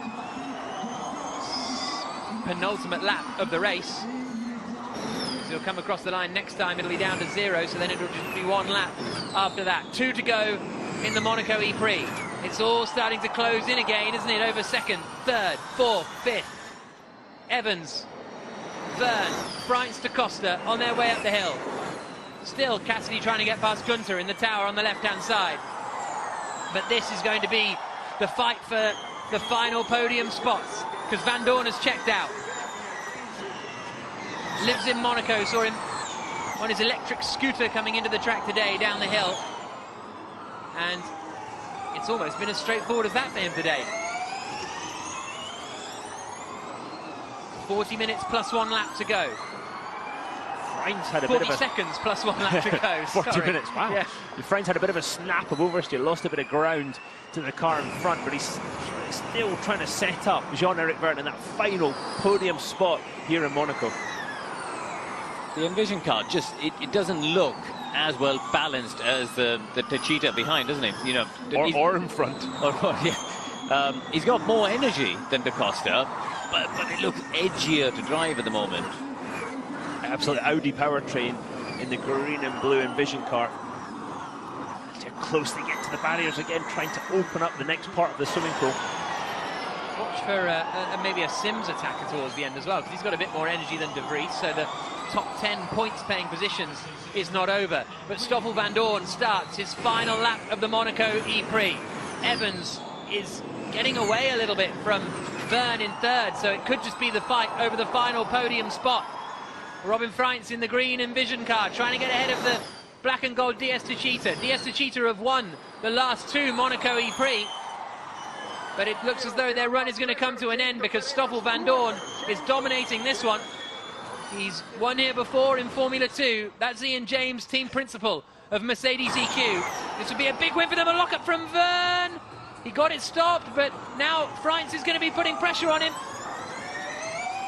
penultimate lap of the race. So he'll come across the line next time, it'll be down to 0, so then it'll just be 1 lap after that. 2 to go in the MonacoEprix. It's all starting to close in again, isn't it? Over 2nd, 3rd, 4th, 5th. Evans, Verne, Freins to Costa on their way up the hill. Still Cassidy trying to get past Gunther in the tower on the left-hand side. But this is going to be the fight for the final podium spots, because Van Dorn has checked out. Lives in Monaco, saw him on his electric scooter coming into the track today down the hill. And it's almost been as straightforward as that for him today. 40 minutes plus 1 lap to go. Freins had a 40 bit of a... seconds plus 1 lap to go. 40 minutes, wow. Yeah. Freins had a bit of a snap of oversteer, lost a bit of ground to the car in front, but he's still trying to set up Jean-Eric Verne in that final podium spot here in Monaco. The Envision car just, it doesn't look as well balanced as the Techeetah behind, doesn't it? You know, or in front. Yeah. He's got more energy than Da Costa, but it looks edgier to drive at the moment. Absolute Audi powertrain in the green and blue Envision car. They're close, they get to the barriers again, trying to open up the next part of the swimming pool. Watch for maybe a Sims attacker towards the end as well, because he's got a bit more energy than De Vries, so the top 10 points-paying positions is not over. But Stoffel Van Dorn starts his final lap of the MonacoEprix. Evans is getting away a little bit from Verne in 3rd, so it could just be the fight over the final podium spot. Robin Freins in the green Envision car, trying to get ahead of the black and gold DS Techeetah. DS Techeetah have won the last 2 MonacoEprix, but it looks as though their run is going to come to an end, because Stoffel Van Dorn is dominating this one. He's won here before in Formula 2. That's Ian James, team principal of Mercedes EQ. This would be a big win for them. A lock-up from Verne. He got it stopped, but now Freins is going to be putting pressure on him.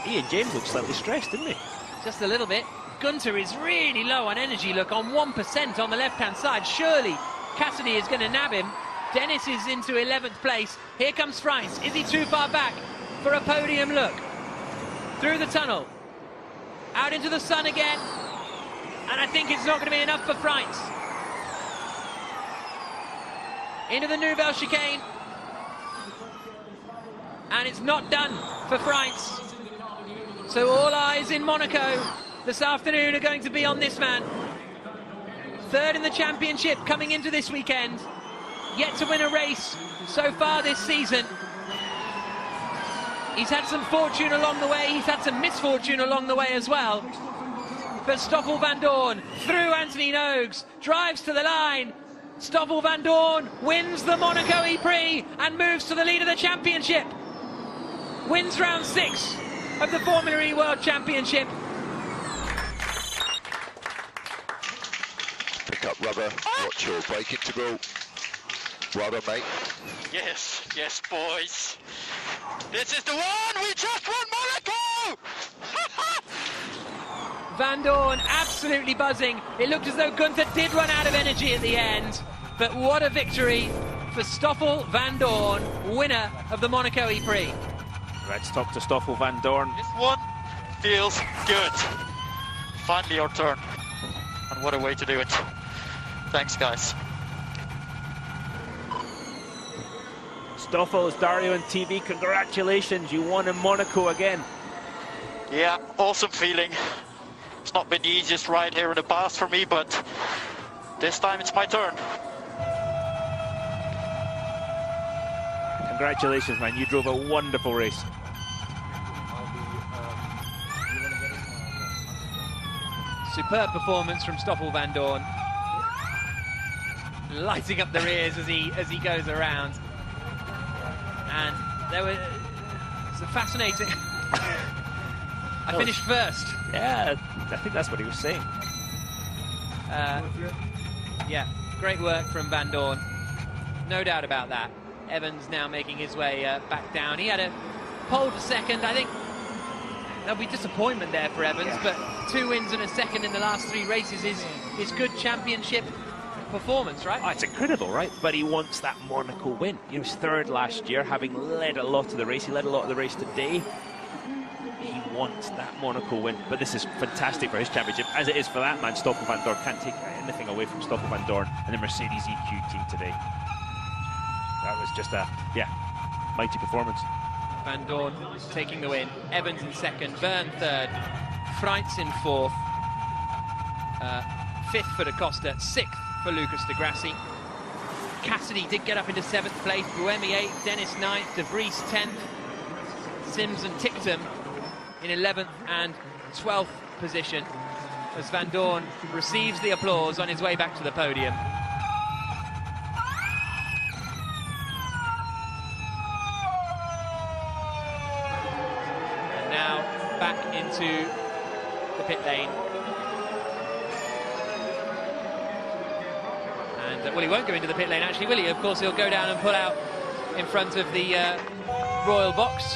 Ian James looks slightly stressed, didn't he? Just a little bit. Gunther is really low on energy, look, on 1% on the left-hand side. Surely Cassidy is going to nab him. Dennis is into 11th place. Here comes Freins. Is he too far back for a podium look? Through the tunnel. Out into the sun again. And I think it's not going to be enough for Freins. Into the Nouvelle chicane. And it's not done for Freins. So all eyes in Monaco this afternoon are going to be on this man. 3rd in the championship coming into this weekend. Yet to win a race so far this season. He's had some fortune along the way. He's had some misfortune along the way as well. But Stoffel Van Dorn through Anthony Nogues, drives to the line. Stoffel Vandoorne wins the MonacoEprix and moves to the lead of the championship. Wins round 6 of the Formula E World Championship. Pick up rubber, watch your brake integral. Well done, mate. Yes, yes, boys. This is the one! We just won Monaco! Vandoorne absolutely buzzing. It looked as though Gunther did run out of energy at the end. But what a victory for Stoffel Vandoorne, winner of the MonacoEprix. Let's talk to Stoffel Vandoorne. This one feels good. Finally your turn. And what a way to do it. Thanks, guys. Stoffel, it's Dario on TV. Congratulations, you won in Monaco again. Yeah, awesome feeling. It's not been the easiest ride here in the past for me, but this time it's my turn. Congratulations, man. You drove a wonderful race. Superb performance from Stoffel Vandoorne. Lighting up the rears as he goes around. And there was some fascinating... I finished first. Yeah, I think that's what he was saying. Yeah, great work from Vandoorne. No doubt about that. Evans now making his way back down. He had a pole to second. I think there'll be disappointment there for Evans, but 2 wins and a second in the last 3 races is good championship performance, right? Oh, it's incredible, right? But he wants that Monaco win. He was 3rd last year, having led a lot of the race. He led a lot of the race today. He wants that Monaco win, but this is fantastic for his championship, as it is for that man. Stoffel Vandoorne can't take anything away from Stoffel Vandoorne and the Mercedes EQ team today. That was just a, mighty performance. Vandoorne taking the win. Evans in 2nd, Byrne 3rd, Freitz in 4th, 5th for Da Costa, 6th for Lucas de Grassi. Cassidy did get up into 7th place, Buemi 8th, Dennis 9th, De Vries 10th, Sims and Ticktum in 11th and 12th position as Vandoorne receives the applause on his way back to the podium. And now back into the pit lane. And well, he won't go into the pit lane actually, will he? Of course he'll go down and pull out in front of the Royal box.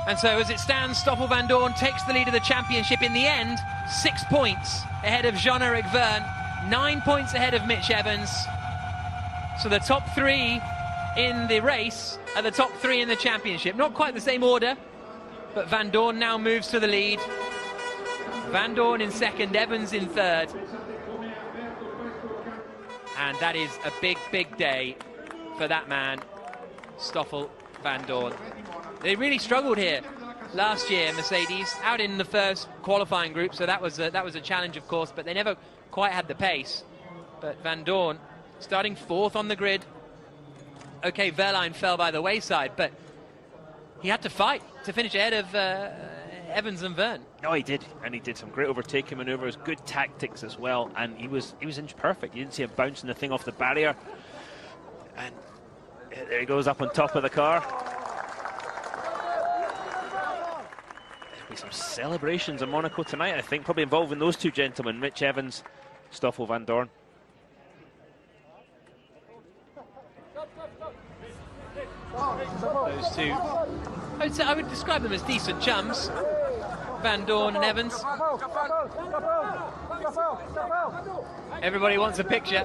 And so as it stands, Stoffel Vandoorne takes the lead of the championship in the end, 6 points ahead of Jean-Eric Vergne, 9 points ahead of Mitch Evans. So the top 3 in the race are the top 3 in the championship. Not quite the same order, but Vandoorne now moves to the lead. Vandoorne in 2nd, Evans in 3rd. And that is a big, big day for that man, Stoffel Vandoorne. They really struggled here last year, Mercedes, out in the first qualifying group, so that was a challenge, of course, but they never quite had the pace. But Vandoorne starting 4th on the grid. Okay, Verline fell by the wayside, but he had to fight to finish ahead of Evans and Vergne. No, he did, and he did some great overtaking manoeuvres, good tactics as well, and he was inch perfect. You didn't see him bouncing the thing off the barrier, and there he goes up on top of the car. Some celebrations in Monaco tonight, I think, probably involving those 2 gentlemen, Mitch Evans, Stoffel Vandoorne. Those 2, I would describe them as decent chums, Vandoorne and Evans. Everybody wants a picture.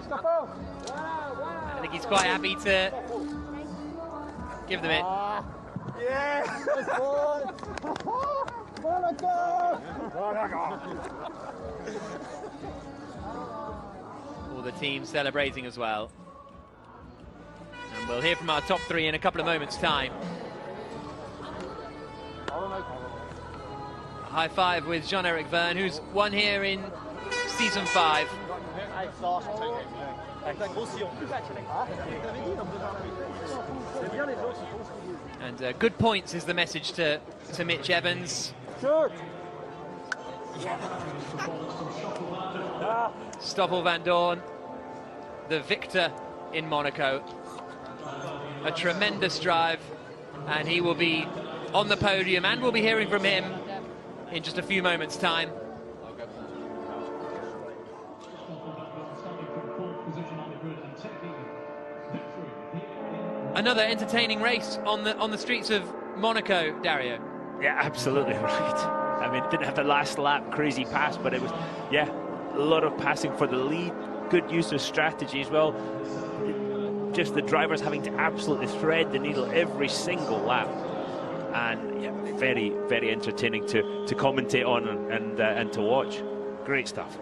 I think he's quite happy to give them it. All the teams celebrating as well. And we'll hear from our top 3 in a couple of moments' time. A high five with Jean-Eric Vergne, who's won here in season 5. And good points is the message to Mitch Evans. Stoffel Vandoorne the victor in Monaco. A tremendous drive, and he will be on the podium, and we'll be hearing from him in just a few moments' time. Another entertaining race on the streets of Monaco, Dario. Yeah, absolutely right. I mean, it didn't have the last lap crazy pass, but it was, yeah, a lot of passing for the lead. Good use of strategy as well. Just the drivers having to absolutely thread the needle every single lap. And yeah, very, very entertaining to commentate on and to watch. Great stuff.